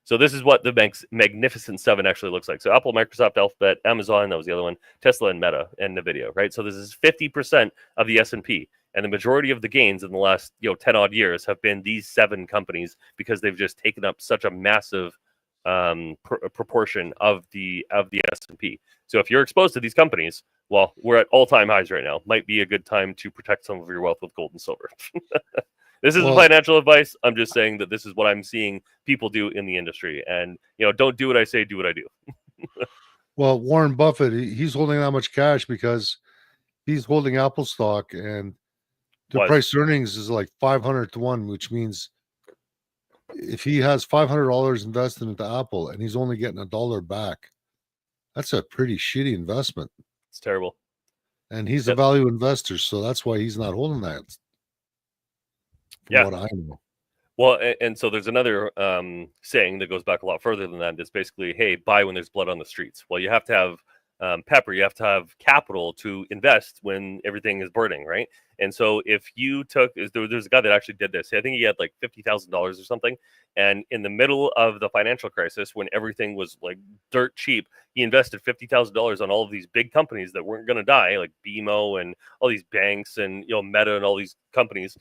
So this is what the Magnificent Seven actually looks like. So Apple, Microsoft, Alphabet, Amazon, that was the other one, Tesla, and Meta, and Nvidia, right? So this is 50% of the S&P. And the majority of the gains in the last 10 odd years have been these 7 companies because they've just taken up such a massive proportion of the S&P. So if you're exposed to these companies, well, we're at all-time highs right now. Might be a good time to protect some of your wealth with gold and silver. This isn't financial advice. I'm just saying that this is what I'm seeing people do in the industry. And, don't do what I say, do what I do. Well, Warren Buffett, he's holding that much cash because he's holding Apple stock, and the price earnings is like 500 to 1, which means if he has $500 invested into Apple and he's only getting $1 back, that's a pretty shitty investment. It's terrible. And he's a value investor, so that's why he's not holding that. What I know. Well, and so there's another saying that goes back a lot further than that. It's basically, hey, buy when there's blood on the streets. Well, you have to have pepper. You have to have capital to invest when everything is burning, right? And so if you there's a guy that actually did this. I think he had like $50,000 or something. And in the middle of the financial crisis, when everything was like dirt cheap, he invested $50,000 on all of these big companies that weren't going to die, like BMO and all these banks and Meta and all these companies.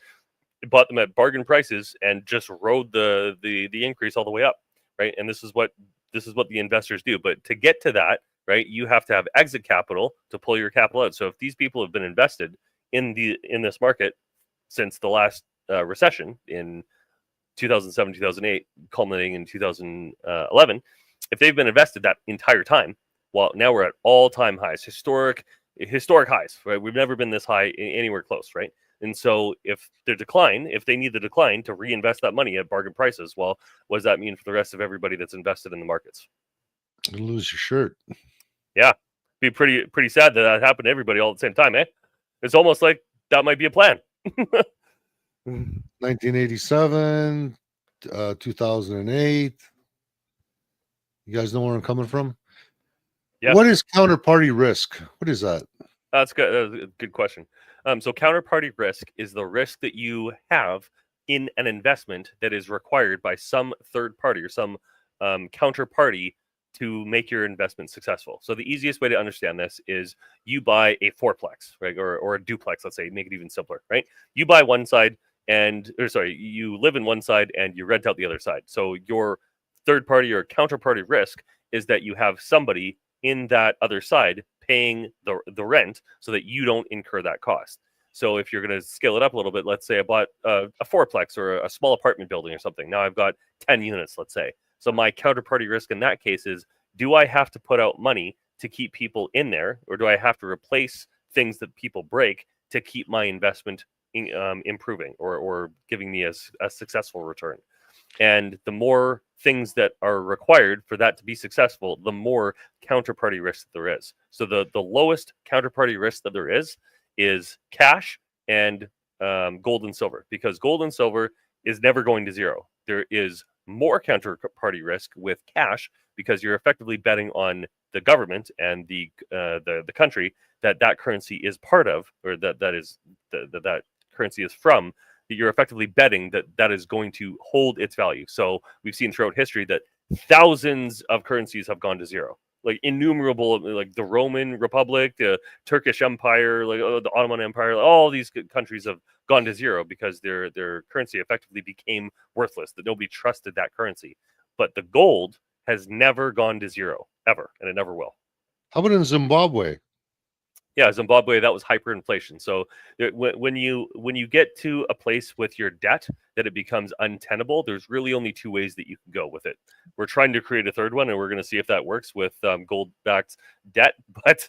Bought them at bargain prices and just rode the increase all the way up, right? And this is what the investors do. But to get to that, right, you have to have exit capital to pull your capital out. So if these people have been invested in this market since the last recession in 2007, 2008, culminating in 2011, if they've been invested that entire time, well, now we're at all-time highs, historic highs, right? We've never been this high anywhere close, right? And so if they need the decline to reinvest that money at bargain prices, well, what does that mean for the rest of everybody that's invested in the markets? You lose your shirt. Yeah. Be pretty sad that happened to everybody all at the same time, eh? It's almost like that might be a plan. 1987, 2008. You guys know where I'm coming from? Yeah. What is counterparty risk? What is that? That's good. That's a good question. So counterparty risk is the risk that you have in an investment that is required by some third party or some counterparty to make your investment successful. So the easiest way to understand this is you buy a fourplex, right, or a duplex. Let's say, make it even simpler, right? You buy one side, you live in one side and you rent out the other side. So your third party or counterparty risk is that you have somebody in that other side paying the rent so that you don't incur that cost. So if you're going to scale it up a little bit, let's say I bought a fourplex or a small apartment building or something. Now I've got 10 units, let's say. So my counterparty risk in that case is, do I have to put out money to keep people in there, or do I have to replace things that people break to keep my investment improving or giving me a successful return? And the more things that are required for that to be successful, the more counterparty risk there is. So the lowest counterparty risk that there is cash and gold and silver, because gold and silver is never going to zero. There is more counterparty risk with cash because you're effectively betting on the government and the country that currency is part of, or that currency is from. You're effectively betting that is going to hold its value. So we've seen throughout history that thousands of currencies have gone to zero, like innumerable, like the Roman Republic, the Turkish Empire, like the Ottoman Empire. All these countries have gone to zero because their currency effectively became worthless, that nobody trusted that currency. But the gold has never gone to zero, ever, and it never will. How about in Zimbabwe? Yeah, Zimbabwe, that was hyperinflation. So when you get to a place with your debt that it becomes untenable, there's really only two ways that you can go with it. We're trying to create a third one, and we're going to see if that works with gold-backed debt, but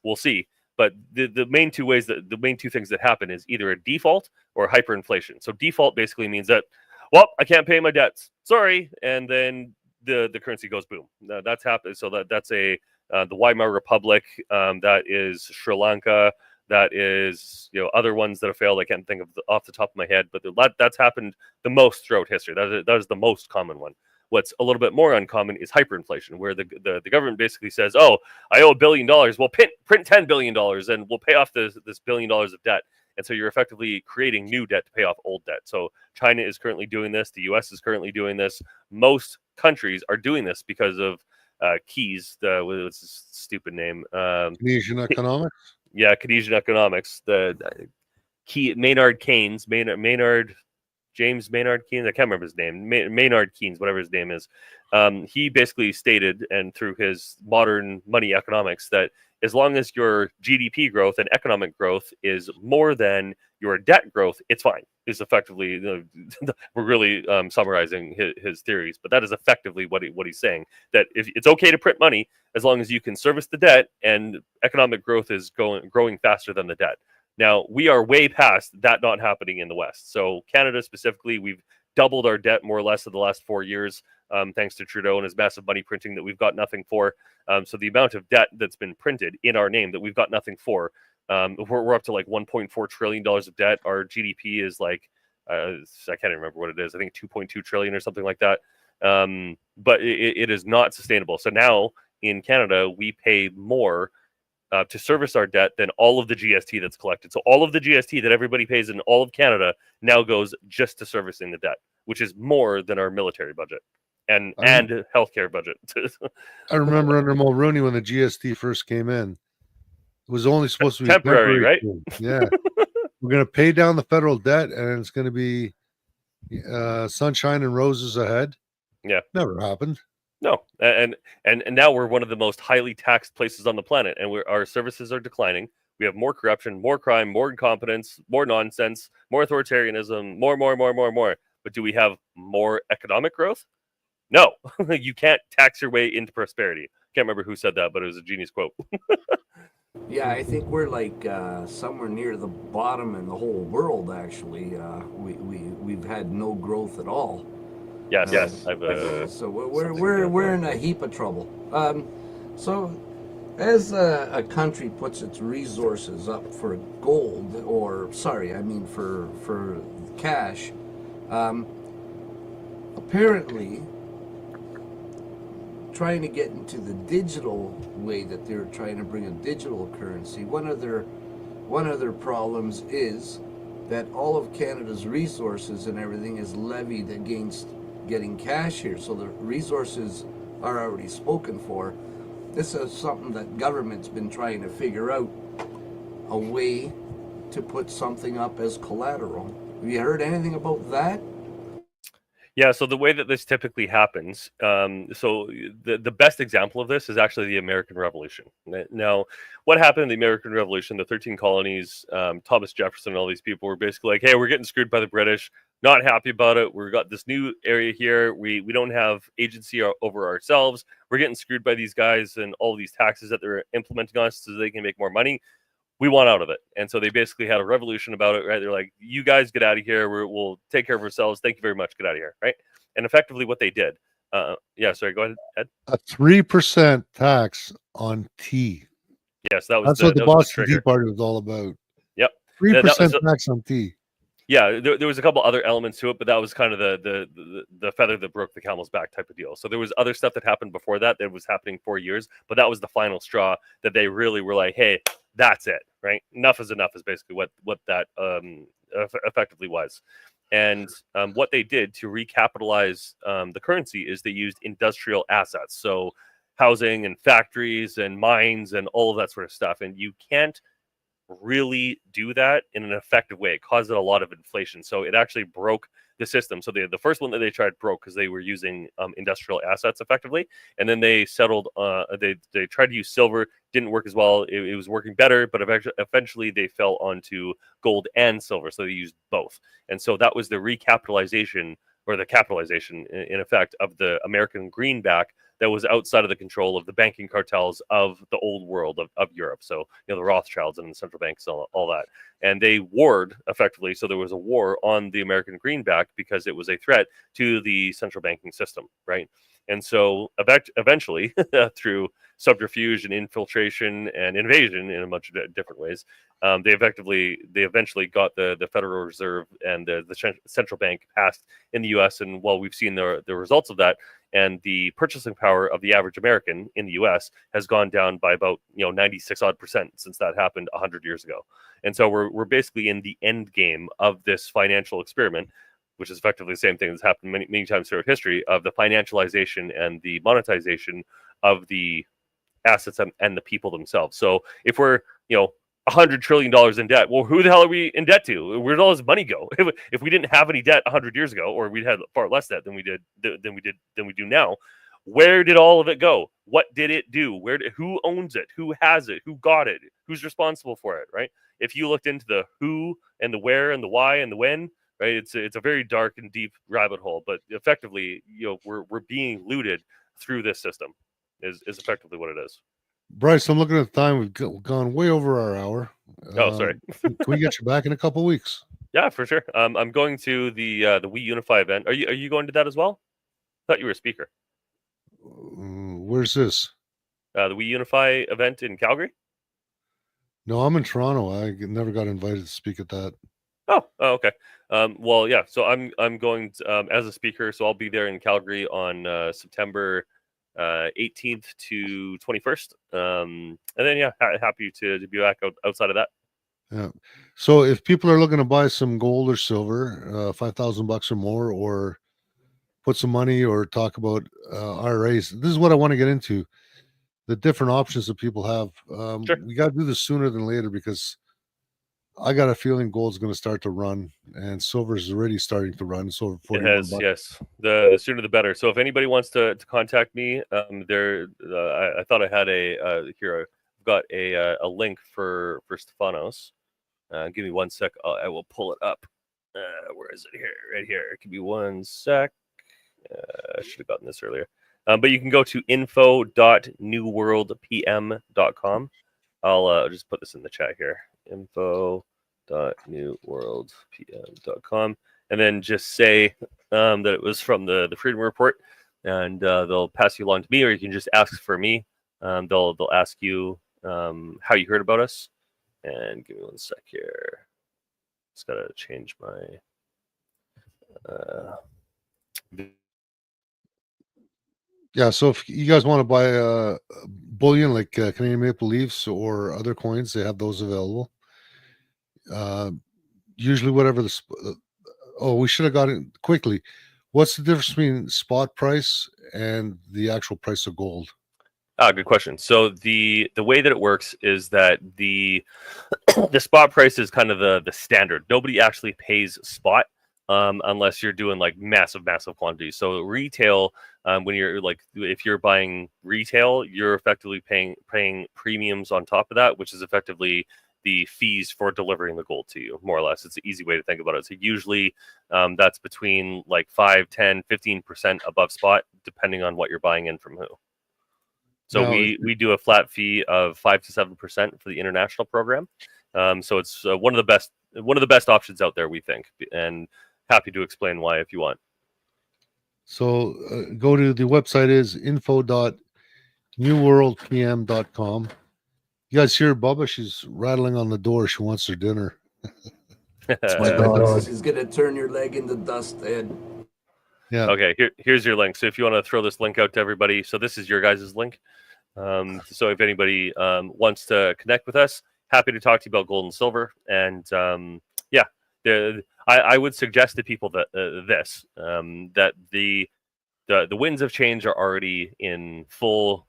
we'll see. But the main two things that happen is either a default or hyperinflation. So default basically means that, well, I can't pay my debts. Sorry, and then the currency goes boom. That's happened. So that's the Weimar Republic, that is Sri Lanka, that is other ones that have failed. I can't think of off the top of my head, but that's happened the most throughout history. That is the most common one. What's a little bit more uncommon is hyperinflation, where the government basically says, "Oh, I owe $1 billion. Well, print $10 billion, and we'll pay off this $1 billion of debt." And so you're effectively creating new debt to pay off old debt. So China is currently doing this. The U.S. is currently doing this. Most countries are doing this because of Keyes, what's his stupid name? Keynesian economics. Yeah, Keynesian economics. Maynard Keynes, James Maynard Keynes. I can't remember his name. Maynard Keynes, whatever his name is. He basically stated, and through his modern money economics, that as long as your GDP growth and economic growth is more than your debt growth, it's fine. Is effectively, we're really summarizing his theories, but that is effectively what he's saying. That if it's okay to print money as long as you can service the debt and economic growth is growing faster than the debt. Now we are way past that not happening in the West. So Canada specifically, we've doubled our debt more or less in the last 4 years, thanks to Trudeau and his massive money printing that we've got nothing for. So the amount of debt that's been printed in our name that we've got nothing for, we're up to like $1.4 trillion of debt. Our GDP is like, I can't even remember what it is. I think 2.2 trillion or something like that. But it is not sustainable. So now in Canada, we pay more to service our debt than all of the GST that's collected. So all of the GST that everybody pays in all of Canada now goes just to servicing the debt, which is more than our military budget and healthcare budget. I remember under Mulroney when the GST first came in, it was only supposed to be temporary, right? Yeah. We're going to pay down the federal debt, and it's going to be sunshine and roses ahead. Yeah. Never happened. No, and now we're one of the most highly taxed places on the planet, and our services are declining. We have more corruption, more crime, more incompetence, more nonsense, more authoritarianism, more. But do we have more economic growth? No, you can't tax your way into prosperity. Can't remember who said that, but it was a genius quote. Yeah, I think we're like somewhere near the bottom in the whole world. Actually, we've had no growth at all. Yes. So we're in a heap of trouble. So As a country puts its resources up for gold, or sorry, I mean for cash, um, apparently trying to get into the digital way that they're trying to bring a digital currency. One of their problems is that all of Canada's resources and everything is levied against getting cash here. So the resources are already spoken for. This is something that government's been trying to figure out, a way to put something up as collateral. Have you heard anything about that? Yeah, so the way that this typically happens, so the best example of this is actually the American Revolution. Now, what happened in the American Revolution? The 13 colonies, Thomas Jefferson, and all these people were basically like, "Hey, we're getting screwed by the British. Not happy about it. We've got this new area here. We don't have agency over ourselves. We're getting screwed by these guys and all these taxes that they're implementing on us so they can make more money. We want out of it." And so they basically had a revolution about it, right? They're like, "You guys get out of here. We'll take care of ourselves. Thank you very much. Get out of here," right? And effectively what they did. Yeah, sorry, go ahead, Ed. A 3% tax on tea. Yes, that was That's what the that was Boston Tea trigger. Party was all about. Yep. 3% So, tax on tea. yeah, there was a couple other elements to it, but that was kind of the feather that broke the camel's back type of deal. So there was other stuff that happened before that was happening for years, but that was the final straw that they really were like, "Hey, that's it, right? Enough is enough," is basically what that effectively was. And what they did to recapitalize the currency is they used industrial assets, so housing and factories and mines and all of that sort of stuff. And you can't really do that in an effective way. It caused a lot of inflation, so it actually broke the system. So the first one that they tried broke because they were using industrial assets effectively, and then they settled. They tried to use silver, didn't work as well. It was working better, but eventually they fell onto gold and silver, so they used both. And so that was the recapitalization, or the capitalization in effect, of the American greenback that was outside of the control of the banking cartels of the old world of Europe. So, the Rothschilds and the central banks, all that. And they warred effectively. So there was a war on the American greenback because it was a threat to the central banking system, right? And so eventually, through subterfuge and infiltration and invasion in a bunch of different ways, they eventually got the Federal Reserve and the central bank passed in the U.S. And while we've seen the results of that, and the purchasing power of the average American in the U.S. has gone down by about 96% since that happened 100 years ago. And so we're basically in the end game of this financial experiment, which is effectively the same thing that's happened many times throughout history, of the financialization and the monetization of the assets and the people themselves. So if we're $100 trillion in debt, well, who the hell are we in debt to? Where did all this money go? If we didn't have any debt 100 years ago, or we had far less debt than we do now, where did all of it go? What did it do? Who owns it? Who has it? Who got it? Who's responsible for it? Right? If you looked into the who and the where and the why and the when, right? It's a very dark and deep rabbit hole. But effectively, we're being looted through this system. Is effectively what it is. Bryce, I'm looking at the time. We've gone way over our hour. Oh, sorry. Can we get you back in a couple weeks? Yeah, for sure. I'm going to the We Unify event. Are you going to that as well? I thought you were a speaker. Where's this? The We Unify event in Calgary. No, I'm in Toronto. I never got invited to speak at that. Oh, okay. Well, yeah. So I'm going as a speaker. So I'll be there in Calgary on September 18th to 21st. And then happy to be back outside of that. Yeah. So if people are looking to buy some gold or silver, $5,000 or more, or put some money, or talk about IRAs, this is what I want to get into. The different options that people have. Sure. We got to do this sooner than later, because I got a feeling gold's going to start to run, and silver is already starting to run. So it has, yes. The sooner the better. So if anybody wants to contact me, I thought I had here. I've got a link for Stefanos. Give me 1 sec. I will pull it up. Where is it? Here, right here. Give me 1 sec. I should have gotten this earlier. But you can go to info.newworldpm.com. I'll just put this in the chat here. info.newworldpm.com, and then just say that it was from the Freedom Report, and they'll pass you along to me, or you can just ask for me. They'll ask you how you heard about us. And give me 1 sec here. Just gotta change my. Yeah, so if you guys want to buy bullion like Canadian Maple Leafs or other coins, they have those available. Usually, whatever we should have got it quickly. What's the difference between spot price and the actual price of gold? Good question. So the way that it works is that the the spot price is kind of the standard. Nobody actually pays spot unless you're doing like massive quantities. So retail, when you're like, if you're buying retail, you're effectively paying premiums on top of that, which is effectively the fees for delivering the gold to you, more or less. It's an easy way to think about it. So usually that's between like 5, 10, 15% above spot, depending on what you're buying in from who. So Now, we do a flat fee of 5 to 7% for the international program. So it's one of the best options out there, we think, and happy to explain why if you want. So go to the website is info.newworldpm.com. You guys hear Bubba? She's rattling on the door. She wants her dinner. That's my daughter. She's gonna turn your leg into dust, Ed. Yeah. Okay. Here's your link. So if you want to throw this link out to everybody, so this is your guys' link. So if anybody wants to connect with us, happy to talk to you about gold and silver. And I would suggest to people that that the winds of change are already in full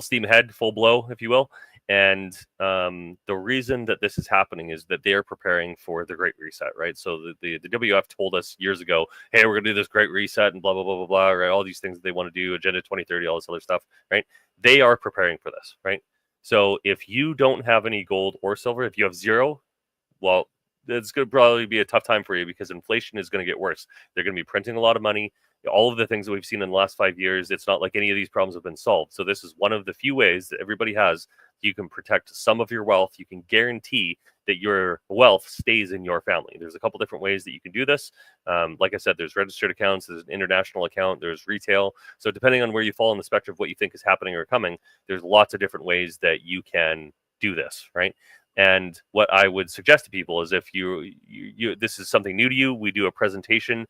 steam ahead, full blow, if you will. And the reason that this is happening is that they're preparing for the Great Reset, right? So the WF told us years ago, hey, we're going to do this Great Reset and blah, blah, blah, blah, blah, right? All these things that they want to do, Agenda 2030, all this other stuff, right? They are preparing for this, right? So if you don't have any gold or silver, if you have zero, well, it's going to probably be a tough time for you because inflation is going to get worse. They're going to be printing a lot of money. All of the things that we've seen in the last 5 years, it's not like any of these problems have been solved. So this is one of the few ways that everybody has. You can protect some of your wealth. You can guarantee that your wealth stays in your family. There's a couple different ways that you can do this. Like I said, there's registered accounts, there's an international account, there's retail. So depending on where you fall in the spectrum of what you think is happening or coming, there's lots of different ways that you can do this, right? And what I would suggest to people is if you this is something new to you, we do a presentation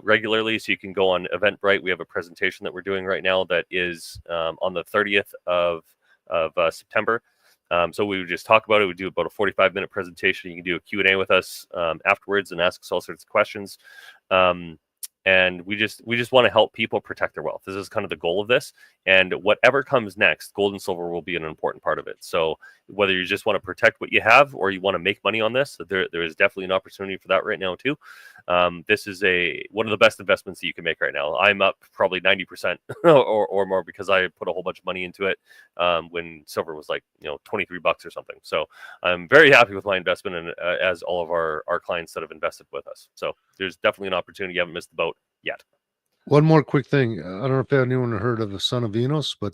regularly. So you can go on Eventbrite. We have a presentation that we're doing right now that is on the 30th of September. So we would just talk about it. We do about a 45-minute presentation. You can do a Q&A with us afterwards and ask us all sorts of questions. And we just want to help people protect their wealth. This is kind of the goal of this. And whatever comes next, gold and silver will be an important part of it. So whether you just want to protect what you have or you want to make money on this, there is definitely an opportunity for that right now too. This is one of the best investments that you can make right now. I'm up probably 90% or more because I put a whole bunch of money into it when silver was like $23 or something. So I'm very happy with my investment, and as all of our clients that have invested with us. So there's definitely an opportunity. You haven't missed the boat yet. One more quick thing. I don't know if anyone heard of the Son of Venus, but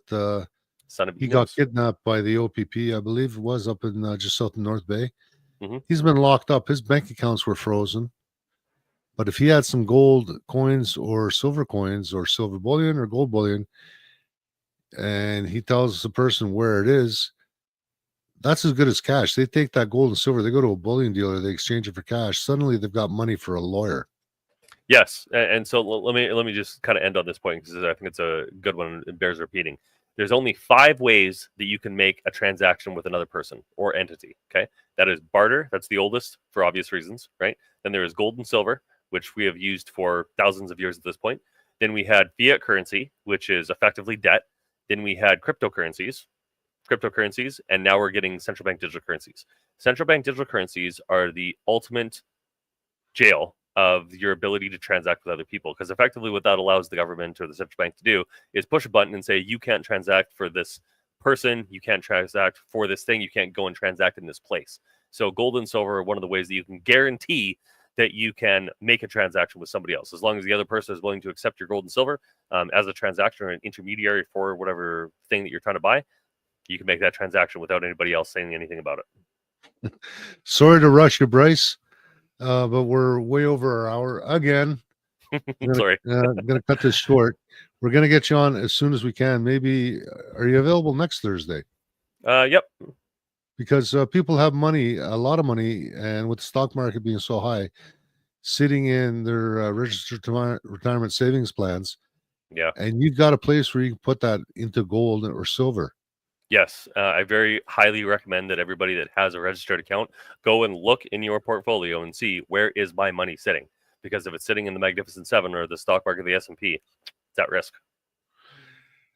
he got kidnapped by the OPP, I believe it was, up in just south of North Bay. Mm-hmm. He's been locked up. His bank accounts were frozen. But if he had some gold coins or silver bullion or gold bullion, and he tells the person where it is, that's as good as cash. They take that gold and silver, they go to a bullion dealer, they exchange it for cash. Suddenly they've got money for a lawyer. Yes, and so let me just kind of end on this point because I think it's a good one. It bears repeating. There's only 5 ways that you can make a transaction with another person or entity. Okay, that is barter. That's the oldest for obvious reasons, right? Then there is gold and silver, which we have used for thousands of years at this point. Then we had fiat currency, which is effectively debt. Then we had cryptocurrencies, and now we're getting central bank digital currencies. Central bank digital currencies are the ultimate jail of your ability to transact with other people, because effectively what that allows the government or the central bank to do is push a button and say, you can't transact for this person, you can't transact for this thing, you can't go and transact in this place. So gold and silver are one of the ways that you can guarantee that you can make a transaction with somebody else, as long as the other person is willing to accept your gold and silver as a transaction or an intermediary for whatever thing that you're trying to buy. You can make that transaction without anybody else saying anything about it. Sorry to rush you, Bryce. But we're way over our hour again. Sorry. I'm going to cut this short. we're going to get you on as soon as we can. Maybe, are you available next Thursday? Yep. Because people have money, a lot of money, and with the stock market being so high, sitting in their registered retirement savings plans. Yeah. And you've got a place where you can put that into gold or silver. Yes, I very highly recommend that everybody that has a registered account go and look in your portfolio and see where is my money sitting. Because if it's sitting in the Magnificent Seven or the stock market, the S&P, it's at risk.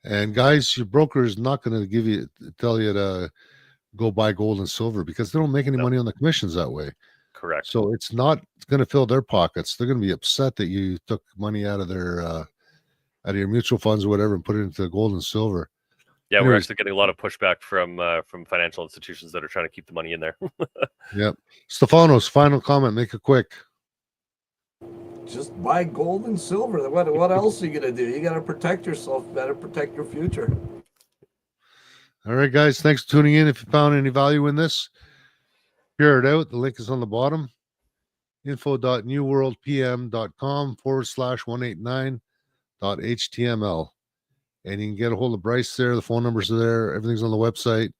And guys, your broker is not going to tell you to go buy gold and silver because they don't make any money on the commissions that way. Correct. So it's not going to fill their pockets. They're going to be upset that you took money out of their out of your mutual funds or whatever and put it into gold and silver. Yeah, we're actually getting a lot of pushback from financial institutions that are trying to keep the money in there. Yep. Stefanos, final comment. Make it quick. Just buy gold and silver. What else are you gonna do? You gotta protect yourself. Better protect your future. All right, guys. Thanks for tuning in. If you found any value in this, share it out. The link is on the bottom. info.newworldpm.com/189.html. And you can get a hold of Bryce there. The phone numbers are there. Everything's on the website.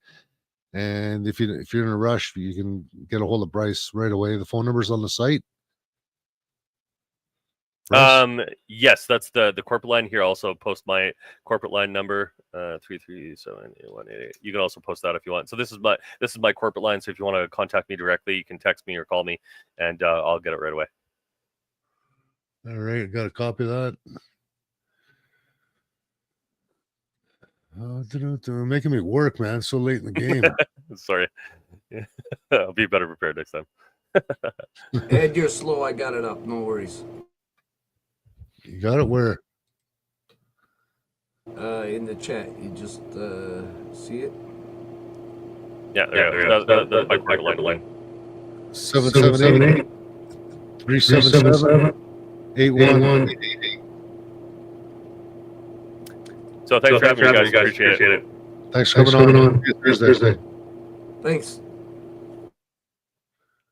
And if you're in a rush, you can get a hold of Bryce right away. The phone number's on the site. Bryce? Yes, that's the corporate line here. Also post my corporate line number 3378188. You can also post that if you want. So this is my corporate line. So if you want to contact me directly, you can text me or call me, and I'll get it right away. All right, got a copy of that. They're making me work, man. It's so late in the game. Sorry. I'll be better prepared next time. Ed, you're slow. I got it up. No worries. You got it where? In the chat. You just see it? Yeah, that's my corporate line. 778 377 8188. So thanks for having me, guys. Appreciate it. Thanks for coming on Thursday. Thanks.